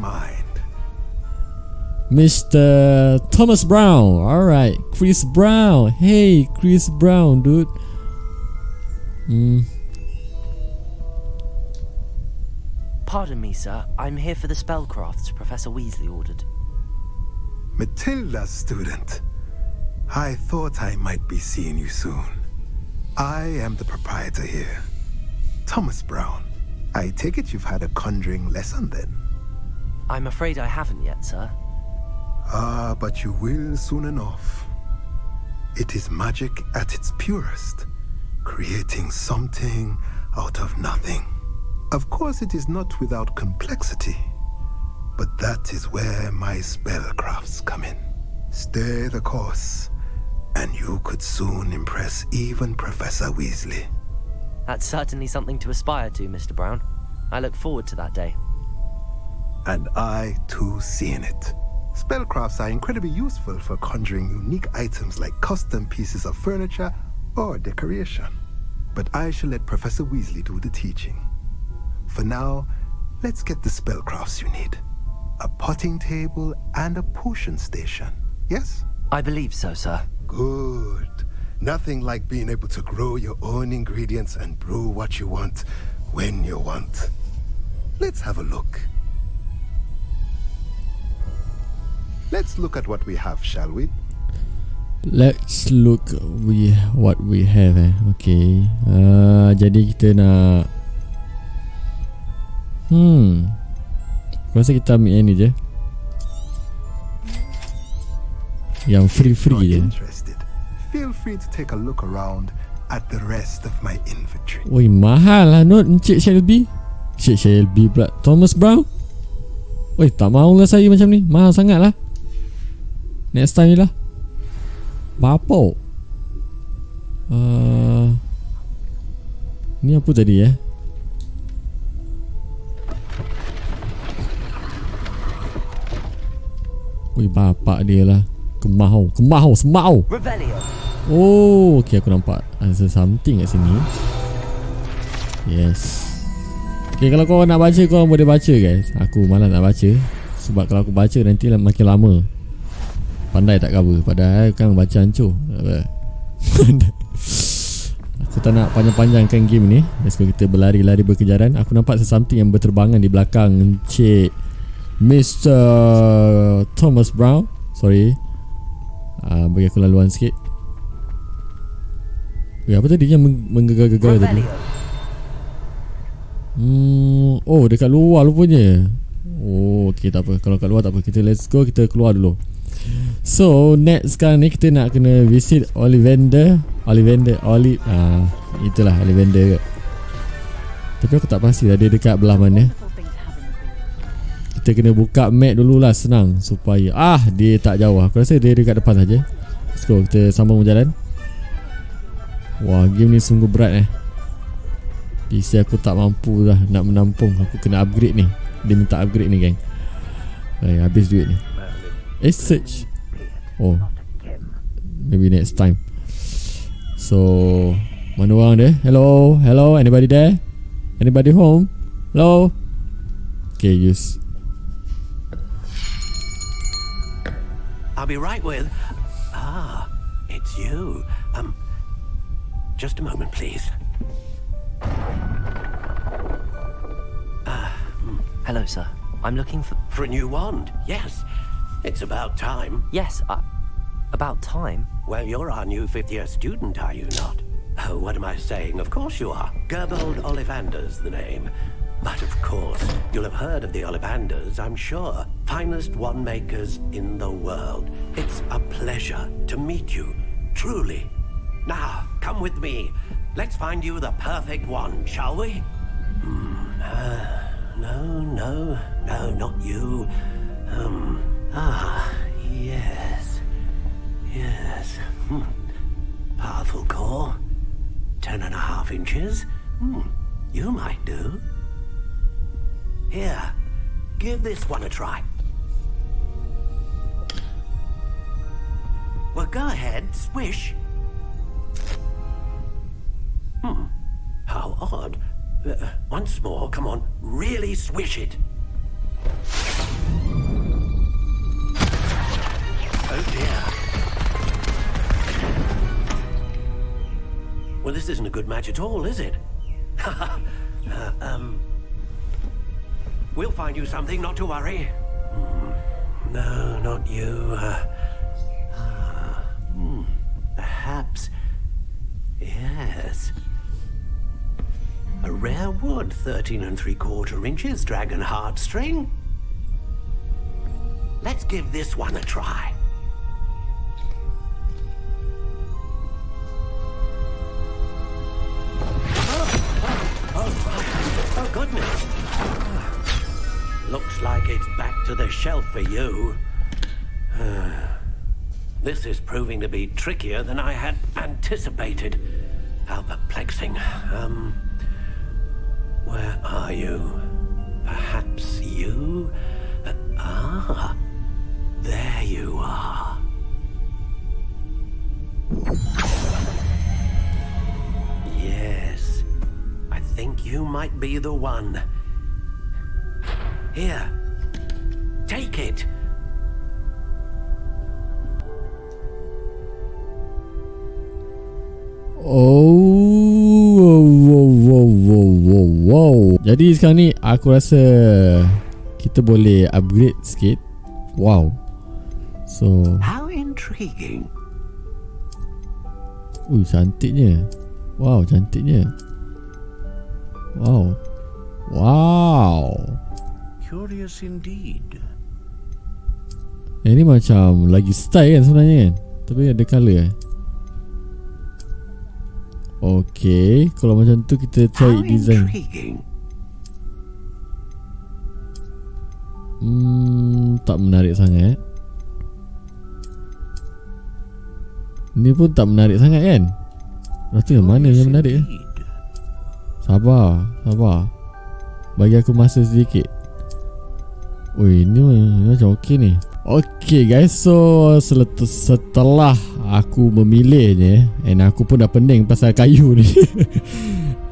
Mr. Thomas Brown. Alright, Chris Brown. Hey, Chris Brown, dude. Pardon me, sir. I'm here for the spellcrafts Professor Weasley ordered. Matilda, student. I thought I might be seeing you soon. I am the proprietor here, Thomas Brown. I take it you've had a conjuring lesson then? I'm afraid I haven't yet, sir. But you will soon enough. It is magic at its purest, creating something out of nothing. Of course, it is not without complexity, but that is where my spellcrafts come in. Stay the course, and you could soon impress even Professor Weasley. That's certainly something to aspire to, Mr. Brown. I look forward to that day. And I too see in it. Spellcrafts are incredibly useful for conjuring unique items like custom pieces of furniture or decoration. But I shall let Professor Weasley do the teaching. For now, let's get the spellcrafts you need. A potting table and a potion station, yes? I believe so, sir. Good. Nothing like being able to grow your own ingredients and brew what you want when you want. Let's have a look. Let's look at what we have, shall we? Let's look what we have. Okay. Jadi kita nak aku rasa kita ambil yang ni je. Yang free je. Feel free to take a look around at the rest of my inventory. Oi, mahal lah not Encik Shelby. Encik Shelby pula. Thomas Brown. Oi, tak mahulah saya macam ni. Mahal sangat lah. Next time ni lah. Bapau. Ni apa tadi Oi, bapak dia lah. Kemahau, semau. Oh, okay, aku nampak ada something kat sini. Yes. Okay, kalau korang nak baca, korang boleh baca guys. Aku malas nak baca. Sebab kalau aku baca nanti makin lama. Pandai tak cover. Padahal kan baca hancur. Aku tak nak panjang-panjangkan game ni. Let's go, kita berlari-lari berkejaran. Aku nampak something yang berterbangan di belakang Encik Mr. Thomas Brown. Sorry. Bagi aku laluan sikit. Apa tadi yang menggegar-gegar tadi? Oh, dekat luar rupanya. Oh, okay, tak apa. Kalau kat luar tak apa. Kita let's go, kita keluar dulu. So, next sekarang ni kita nak kena visit Ollivander. Itulah Ollivander ke. Tapi aku tak pasti lah dia dekat belah mana. Kita kena buka map dululah, senang supaya dia tak jauh. Aku rasa dia dekat depan saja. Let's go, kita sambung berjalan. Wah, game ni sungguh berat PC aku tak mampu dah nak menampung. Aku kena upgrade ni. Dia minta upgrade ni, geng. Habis duit ni. Search. Oh, maybe next time. So, mana orang dia? Hello, anybody there? Anybody home? Hello. Okay, use. I'll be right with. It's you. Just a moment, please. Hello, sir. I'm looking for a new wand. Yes, it's about time. Yes, about time? Well, you're our new 5th year student, are you not? Oh, what am I saying? Of course you are. Gerbold Ollivander's the name. But of course, you'll have heard of the Ollivanders, I'm sure. Finest wand makers in the world. It's a pleasure to meet you, truly. Now, come with me. Let's find you the perfect wand, shall we? No, not you. Yes. Powerful core. 10.5 inches. You might do. Here, give this one a try. Well, go ahead, swish. How odd. Once more, come on, really swish it. Oh dear. Well, this isn't a good match at all, is it? We'll find you something, not to worry. No, not you. Perhaps. Yes. A rare wood, 13 3/4 inches, dragon heartstring. Let's give this one a try. Oh goodness. Looks like it's back to the shelf for you. This is proving to be trickier than I had anticipated. How perplexing. Where are you? Perhaps you? There you are. Yes, I think you might be the one. Here. Take it. Wow. Jadi sekarang ni aku rasa kita boleh upgrade sikit. Wow. So, How intriguing. cantiknya. Wow, cantiknya. Wow. Curious indeed. Ini macam lagi style kan sebenarnya kan. Tapi ada colour Okay, kalau macam tu kita try design. Tak menarik sangat. Ni pun tak menarik sangat kan. Rasa mana yang menarik Sabar. Bagi aku masa sedikit. Ni macam okey ni. Okay guys, so setelah aku memilihnya, and aku pun dah pening pasal kayu ni.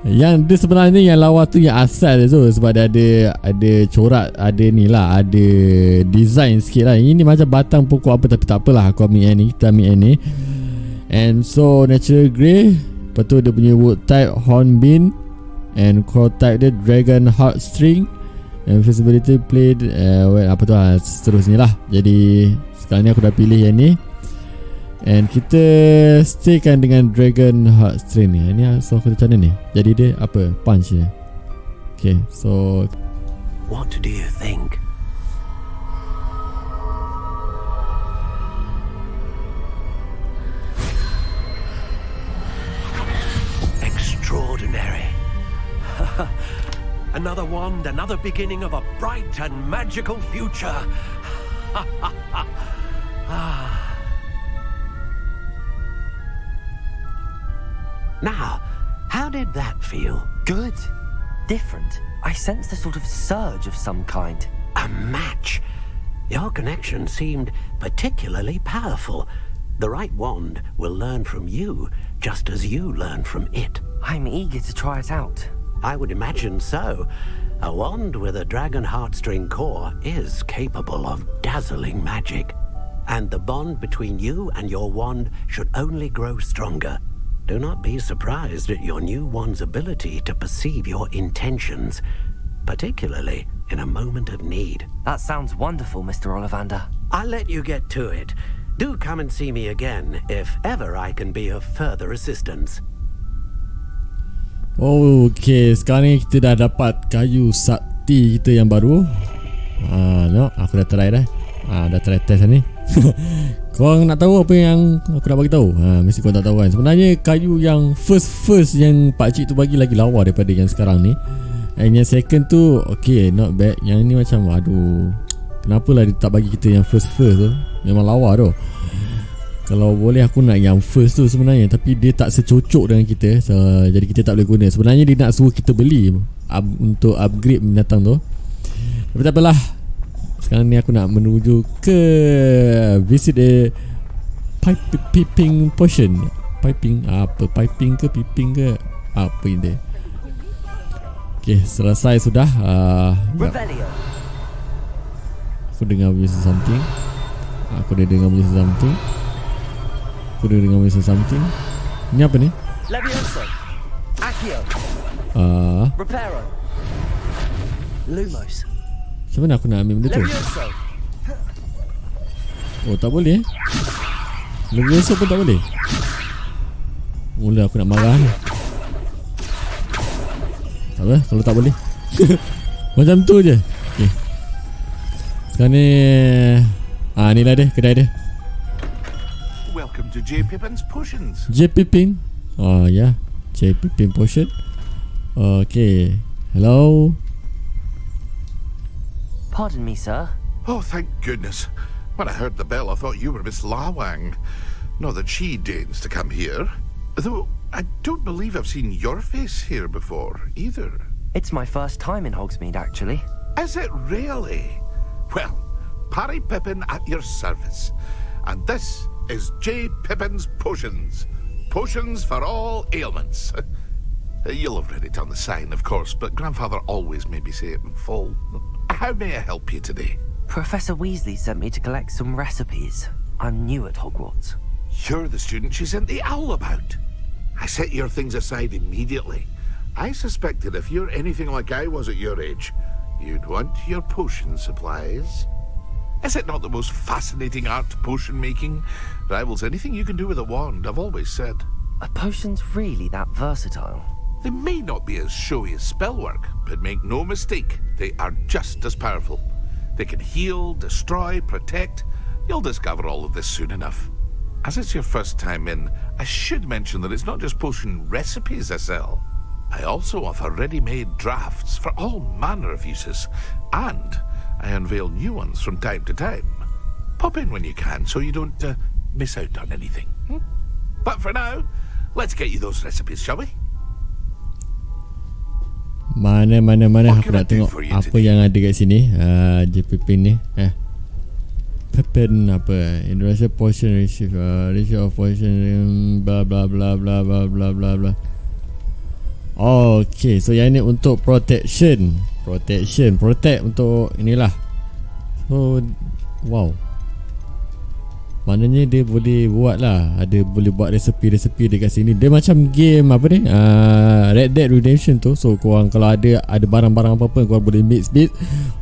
Yang dia sebenarnya yang lawa tu yang asal tu, sebab dia ada corak, ada ni lah, ada design sikit lah. Ini macam batang pokok apa, tapi tak apalah, aku ambil yang ni, kita ambil yang ni. And so natural grey, lepas tu dia punya wood type hornbeam, and core type dia dragon heartstring, and visibility plate apa tu lah, seterusnya lah. Jadi sekarang ni aku dah pilih yang ni, and kita staykan dengan dragon heartstring ni. Ini so aku macam mana ni, jadi dia apa, punch je. Okay, so what do you think? Extraordinary. Another wand, another beginning of a bright and magical future. Now, how did that feel? Good. Different. I sensed a sort of surge of some kind. A match. Your connection seemed particularly powerful. The right wand will learn from you, just as you learn from it. I'm eager to try it out. I would imagine so. A wand with a dragon heartstring core is capable of dazzling magic. And the bond between you and your wand should only grow stronger. Do not be surprised at your new wand's ability to perceive your intentions, particularly in a moment of need. That sounds wonderful, Mr. Ollivander. I'll let you get to it. Do come and see me again if ever I can be of further assistance. Okay, sekarang ni kita dah dapat kayu sakti kita yang baru. No, aku dah try dah. Dah try test ni. Korang nak tahu apa yang aku nak bagi tahu? Mesti korang tak tahu kan. Sebenarnya kayu yang first yang pakcik tu bagi lagi lawa daripada yang sekarang ni. And yang second tu okay, not bad. Yang ni macam aduh, kenapalah dia tak bagi kita yang first tu. Memang lawa tu. Kalau boleh aku nak yang first tu sebenarnya, tapi dia tak secocok dengan kita, jadi kita tak boleh guna. Sebenarnya dia nak suruh kita beli untuk upgrade binatang tu. Tapi tak apalah. Sekarang ni aku nak menuju ke visit the piping potion. Piping apa? Piping ke piping ke apa ini? Okay, selesai sudah. Aku dengar bunyi something. Aku dah dengar bunyi something. Ni apa ni? Levioso. Accio. Reparo. Lumos. Macam mana aku nak ambil benda tu? Levioso. Oh, tak boleh Levioso pun tak boleh. Mula aku nak marah ni. Tak apa, kalau tak boleh. Macam tu je. Okay. Sekarang ni ni lah dia, kedai dia. Welcome to J. Pippin's Potions. J. Pippin. Yeah, J. Pippin Potion. Okay. Hello. Pardon me, sir. Oh, thank goodness. When I heard the bell, I thought you were Miss Lawang. Not that she deigns to come here. Though I don't believe I've seen your face here before, either. It's my first time in Hogsmeade, actually. Is it really? Well, Parry Pippin at your service. And this is J. Pippin's Potions. Potions for all ailments. You'll have read it on the sign, of course, but Grandfather always made me say it in full. How may I help you today? Professor Weasley sent me to collect some recipes. I'm new at Hogwarts. You're the student she sent the owl about. I set your things aside immediately. I suspected if you're anything like I was at your age, you'd want your potion supplies. Is it not the most fascinating art, potion making? Rivals anything you can do with a wand, I've always said. Are potions really that versatile? They may not be as showy as spellwork, but make no mistake, they are just as powerful. They can heal, destroy, protect. You'll discover all of this soon enough. As it's your first time in, I should mention that it's not just potion recipes I sell. I also offer ready-made drafts for all manner of uses, and I unveil new ones from time to time. Pop in when you can so you don't miss out on anything. But for now, let's get you those recipes, shall we? Mana aku nak tengok apa yang ada kat sini. JPP ni. Pepin apa? Indonesia portion receive ratio of portion bla bla bla bla bla bla bla bla. Okay, so yang ni untuk protection. Protect untuk inilah. So wow. Maknanya dia boleh buat lah. Boleh buat resepi-resepi dekat sini. Dia macam game apa ni, Red Dead Redemption tu. So korang kalau ada barang-barang apa-apa, korang boleh mix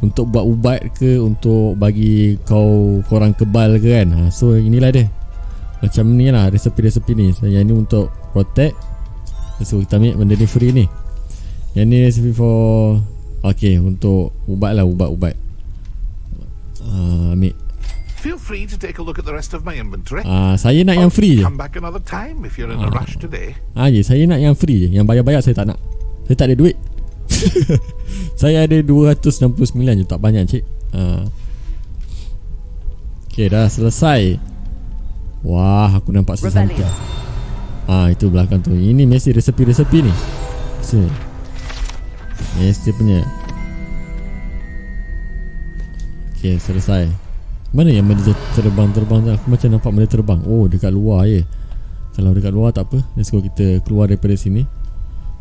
untuk buat ubat ke, untuk bagi korang kebal ke kan. So inilah dia. Macam ni lah resepi-resepi ni. So yang ni untuk protect. So kita ambil benda ni free ni. Yang ni recipe for okay, untuk ubat lah, ubat. Ambil. Feel free to take a look at the rest of my inventory. Saya nak yang free je. Come back another time if you're in a rush today. Saya nak yang free je. Yang bayar-bayar saya tak nak. Saya tak ada duit. Saya ada 269 je, tak banyak cik. Okay, dah selesai. Wah, aku nampak sesuatu. Itu belakang tu. Ini mesti resepi-resepi ni. Mesti punya. Okay, selesai. Mana yang benda terbang tu? Aku macam nampak benda terbang. Oh, dekat luar je. Kalau dekat luar tak apa. Let's go, kita keluar daripada sini.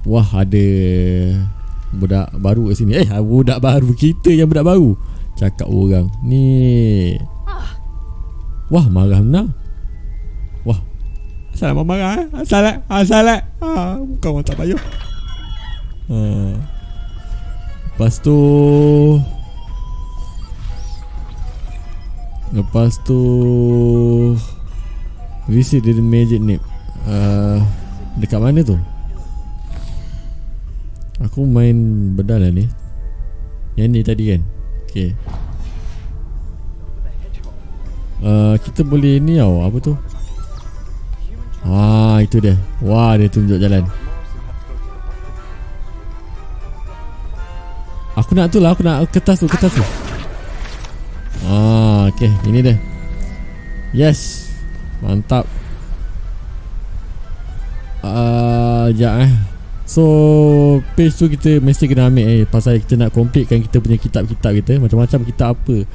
Wah, ada budak baru kat sini. Budak baru. Kita yang budak baru. Cakap orang ni. Wah, marah benar. Wah, asal nak marah Asal bukan orang tak payah. Lepas tu visit the magic nip. Dekat mana tu? Aku main bedal lah ni. Yang ni tadi kan. Okay. Kita boleh ni tau. Apa tu? Itu dia. Wah, dia tunjuk jalan. Aku nak tu lah. Aku nak kertas tu. Okay, ini dia. Yes. Mantap. Sekejap So page tu kita mesti kena ambil pasal kita nak completekan kita punya kitab-kitab kita. Macam-macam kitab apa,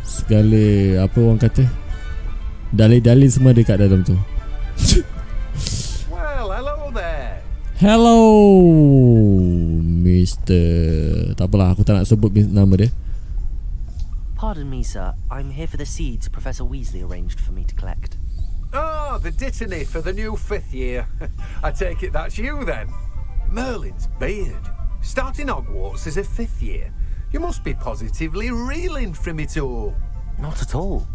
Segala apa orang kata, dalil-dalil semua dekat dalam tu. Well, hello there. Hello Mr. Tak apalah, aku tak nak sebut nama dia. Pardon me, sir. I'm here for the seeds Professor Weasley arranged for me to collect. The dittany for the new 5th year. I take it that's you then. Merlin's beard. Starting Hogwarts as a 5th year. You must be positively reeling from it all. Not at all.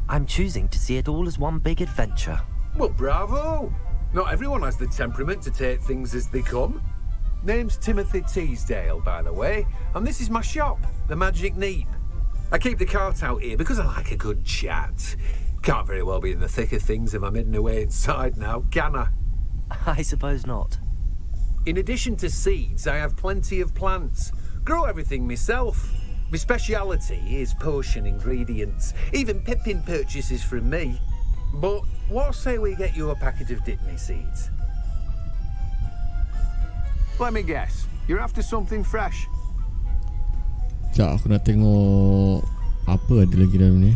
I'm choosing to see it all as one big adventure. Well, bravo. Not everyone has the temperament to take things as they come. Name's Timothy Teasdale, by the way, and this is my shop, the Magic Neep. I keep the cart out here because I like a good chat. Can't very well be in the thick of things if I'm hidden away inside now, can I? I suppose not. In addition to seeds, I have plenty of plants. Grow everything myself. My speciality is potion ingredients. Even Pippin purchases from me. But what say we get you a packet of Dittany seeds? Let me guess. You're after something fresh. Sekejap, aku nak tengok apa ada lagi dalam ni.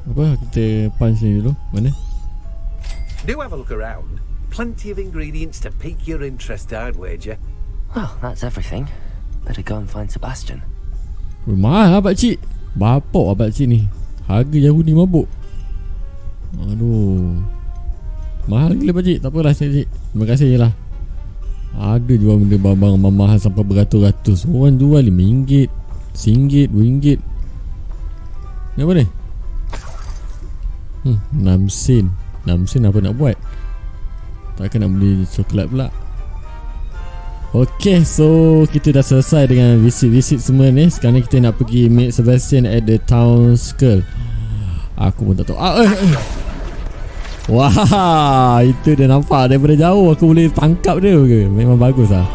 Apa, kita punch ni dulu. Mana? Do have a look around. Plenty of ingredients to pique your interest, I'd wager. Well, that's everything. Better go and find Sebastian. Mahal lah pakcik. Bapak lah pakcik ni. Harga Yahudi mabuk. Aduh. Mahal gila pakcik. Tak apalah cik. Terima kasih je lah. Ada jual benda barang mahal sampai beratus-ratus. Orang jual RM5, RM1, RM2. Ni apa ni? 6 sen. 6 sen apa nak buat? Takkan nak beli coklat pula. Okay, so kita dah selesai dengan visit-visit semua ni. Sekarang ni kita nak pergi meet Sebastian at the town square. Aku pun tak tahu. Wah, itu dia nampak daripada jauh. Aku boleh tangkap dia ke? Memang bagus lah.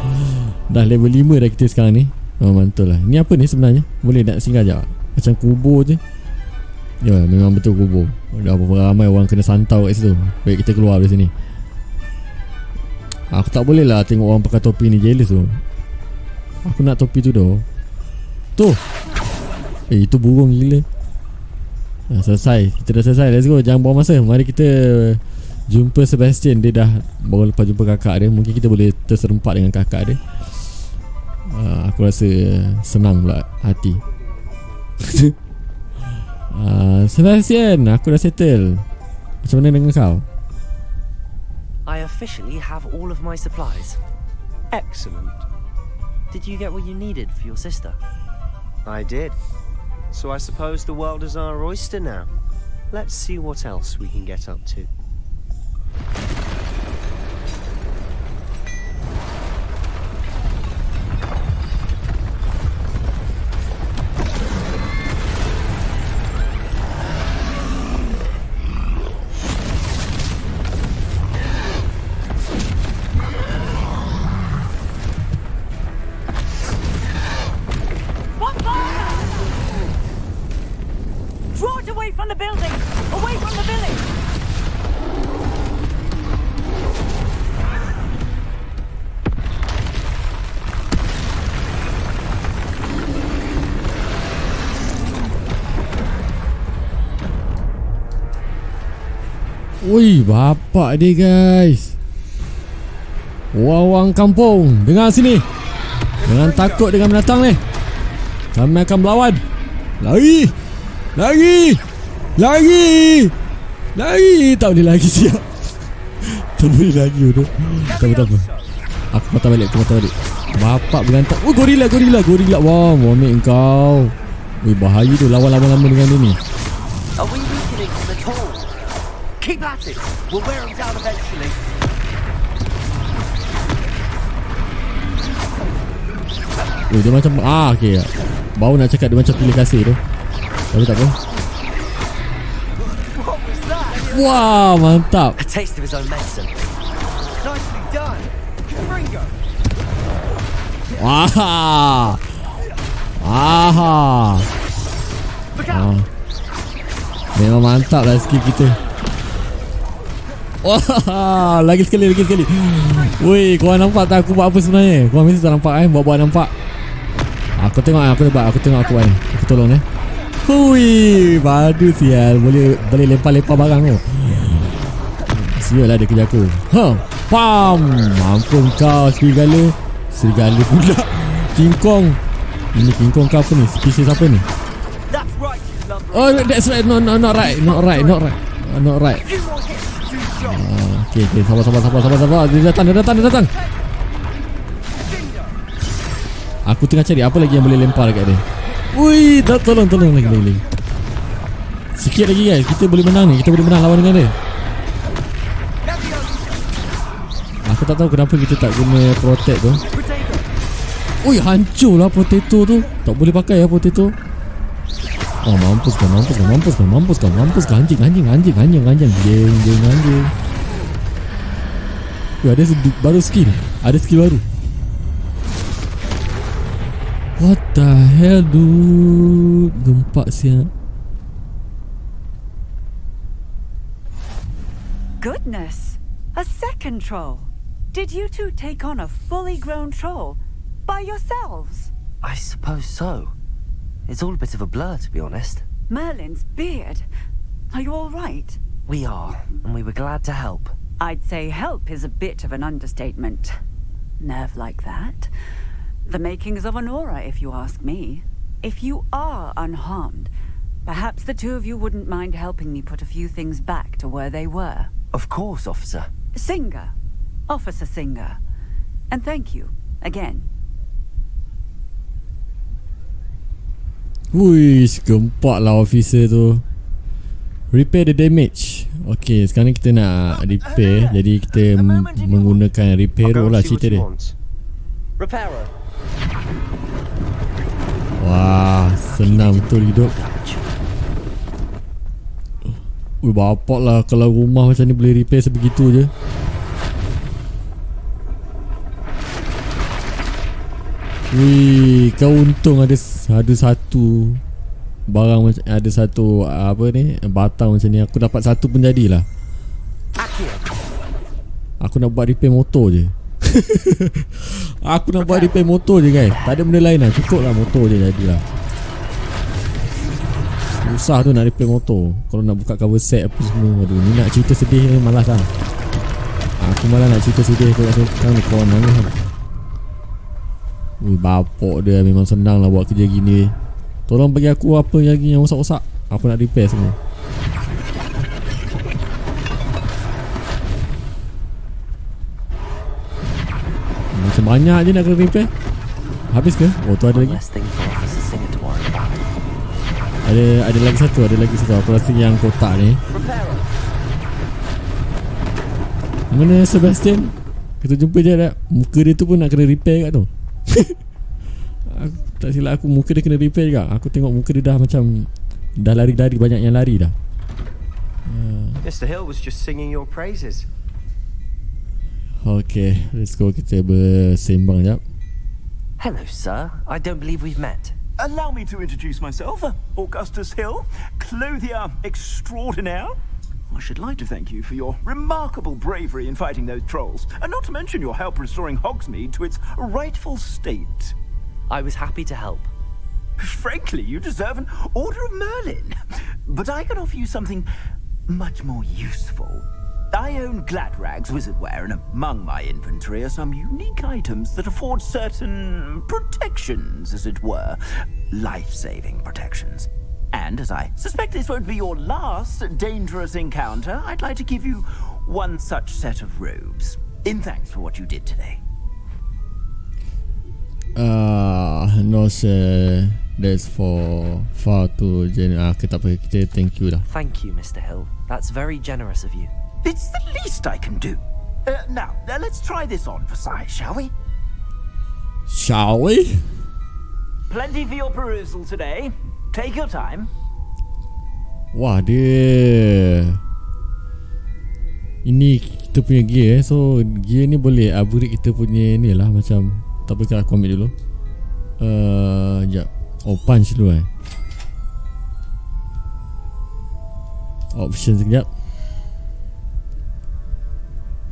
Dah level 5 dah kita sekarang ni. Mantul lah. Ni apa ni sebenarnya? Boleh nak singgah sekejap? Macam kubur je. Ya, memang betul kubur. Dah berapa ramai orang kena santau kat situ. Baik kita keluar dari sini. Aku tak boleh lah tengok orang pakai topi ni, jealous tu. Aku nak topi tu dah. Tu. Itu burung gila. Selesai. Kita dah selesai. Let's go. Jangan buang masa. Mari kita jumpa Sebastian. Dia dah baru lepas jumpa kakak dia. Mungkin kita boleh terserempak dengan kakak dia. Aku rasa senang pula hati. Sebastian, aku dah settle. Macam mana dengan kau? I officially have all of my supplies. Excellent. Did you get what you needed for your sister? I did. So I suppose the world is our oyster now. Let's see what else we can get up to. Ui, bapak dia guys. Orang kampung, dengar sini. Jangan takut dengan binatang ni. Kami akan melawan. Lari. Lari. Lari. Lari. Tak boleh lagi siap. Tak boleh lagi udah. Tak apa. Aku patah balik, Bapak berantak. Oh, gorila. Wah, momek engkau. Ui, bahaya tu lawan lama-lama dengan dia ni. Are we weakening them at all? Keep at it. We'll wear them down eventually. Dia macam okey. Baru nak cakap dia macam pilih kasih tu. Tapi tak apa. Wah, mantap. A taste of his own medicine. Nicely done. Ringo. Wah. Memang mantap lah skill kita. Wah, lagi sekali. Woi, korang nampak tak aku buat apa sebenarnya? Korang mesti tak nampak buat nampak. Aku tengok aku buat ni. Aku tolong Hui, padu sial. Boleh lempar-lempar barang tu. Sial lah dia kerja aku. Pam. Mampun kau serigala pula. King Kong. Ini King Kong kau apa ni? Spesies apa ni? Oh, that's right. Not right. Okay, sabar. Dia datang. Aku tengah cari apa lagi yang boleh lempar dekat dia. Ui, tolong lagi. Sikit lagi guys, kita boleh menang ni. Kita boleh menang lawan dengan dia. Aku tak tahu kenapa kita tak guna protect tu. Ui, hancur lah potato tu. Tak boleh pakai potato. Oh, mampus kau. Anjing. Ada baru skill. Ada skill baru. What the hell, dude? Gempak siap. Goodness, a second troll. Did you two take on a fully grown troll by yourselves? I suppose so. It's all a bit of a blur, to be honest. Merlin's beard. Are you all right? We are, and we were glad to help. I'd say help is a bit of an understatement. nerve like that. The makings of an aura, if you ask me. If you are unharmed, perhaps the two of you wouldn't mind helping me put a few things back to where they were. Of course, officer. Singer. Officer Singer. And thank you, again. Wuish, gempak lah officer tu. Repair the damage. Okay, sekarang kita nak repair. Jadi kita menggunakan repairer lah cerita dia. Repairer. Wah, senang betul hidup. Wih, bapak lah kalau rumah macam ni boleh repair sebegitu je. Wih, kau untung ada satu barang macam, ada satu apa ni, batang macam ni. Aku dapat satu pun jadilah. Aku nak buat repair motor je. Aku nak buat repair motor je guys. Tak ada benda lain lah. Cukup lah motor je jadilah. Susah tu nak repair motor. Kalau nak buka cover set apa semua. Aduh, ni nak cerita sedih ni malas lah. Aku malah nak cerita sedih. Aku rasa sekarang ni korang nangis lah. Wih, bapak dia memang senang lah buat kerja gini. Tolong bagi aku apa lagi yang rosak-rosak. Aku nak repair semua. Macam banyak je nak kena repair. Habis ke? Oh, tu ada lagi. Ada lagi satu. Aku rasa yang kotak ni. Mana Sebastian? Kita jumpa je tak? Muka dia tu pun nak kena repair kat tu. Aku, tak silap aku, muka dia kena repair juga. Aku tengok muka dia dah macam dah lari-lari, banyak yang lari dah. Mr. Hill was just singing your praises. Okay, let's go. Kita bersembang jap. Hello, sir. I don't believe we've met. Allow me to introduce myself, Augustus Hill, clothier extraordinaire. I should like to thank you for your remarkable bravery in fighting those trolls, and not to mention your help restoring Hogsmeade to its rightful state. I was happy to help. Frankly, you deserve an Order of Merlin. But I can offer you something much more useful. I own Gladrag's wizardware, and among my inventory are some unique items that afford certain protections, as it were. Life-saving protections. And as I suspect this won't be your last dangerous encounter, I'd like to give you one such set of robes, in thanks for what you did today. No sir, that's for far too generous. Tak apa, kita thank you dah. Thank you, Mr. Hill. That's very generous of you. It's the least I can do. Now, let's try this on for size, shall we? Shall we? Plenty for your perusal today. Take your time. Wah, dia ini kita punya gear. So gear ni boleh upgrade kita punya ni lah. Macam tak apa, aku ambil dulu. Sekejap. Oh, punch dulu Option sekejap.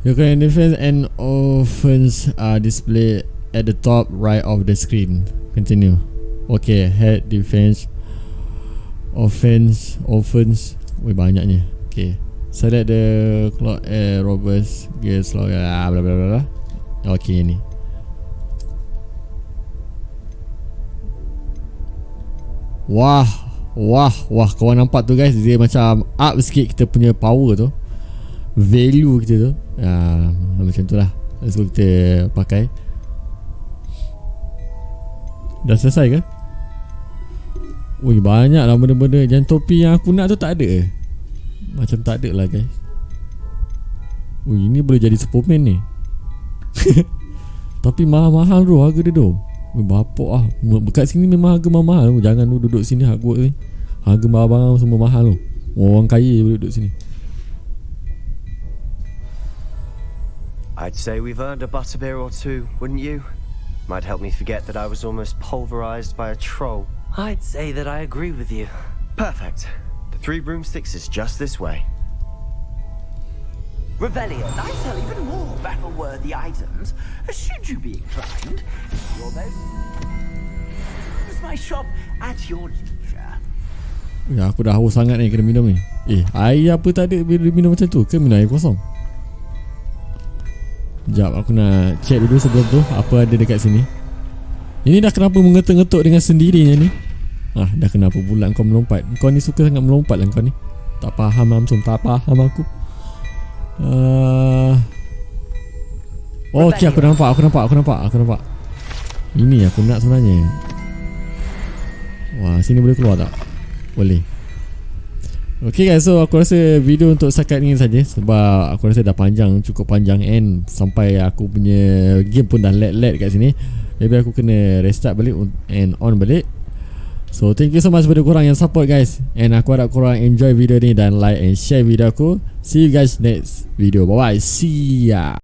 Your current defense and offense are displayed at the top right of the screen. Continue. Okay, head, defense, offense. Wih, banyaknya. Okay, select the clock robbers gear slot bla bla bla bla. Okay, ni. Wah, korang nampak tu guys, dia macam up sikit kita punya power tu, value kita tu. Macam tu lah. Let's go, kita pakai. Dah selesai ke? Ui, banyak lah benda-benda. Yang topi yang aku nak tu tak ada. Macam tak ada lah guys. Ui, ini boleh jadi Superman ni. Tapi mahal-mahal tu harga dia tu. Bapak lah. Dekat sini memang harga mahal. Jangan lu duduk sini Hogwarts ni. Harga barang semua mahal tu. Orang kaya boleh duduk sini. I'd say we've earned a butterbeer or two, wouldn't you? Might help me forget that I was almost pulverized by a troll. I'd say that I agree with you. Perfect. The 3 broomsticks is just this way. Revelio, I sell even more battle-worthy items. Should you be inclined, you're most... Use my shop at your leisure. Ya, aku dah haus sangat ni kena minum ni. Air apa tak ada bila minum macam tu? Ke minum air kosong? Sekejap, aku nak check dulu sebelum tu apa ada dekat sini. Ini dah kenapa mengetuk-ngetuk dengan sendirinya ni? Dah kenapa pula kau melompat? Kau ni suka sangat melompat lah kau ni. Tak faham langsung, tak faham aku. Okay, aku nampak. Ini aku nak sebenarnya. Wah, sini boleh keluar tak? Boleh. Okay guys, so aku rasa video untuk setakat ni saja sebab aku rasa dah cukup panjang and sampai aku punya game pun dah lag kat sini. Maybe aku kena restart balik and on balik. So thank you so much kepada korang yang support guys, and aku harap korang enjoy video ni dan like and share video aku. See you guys next video. Bye bye. See ya.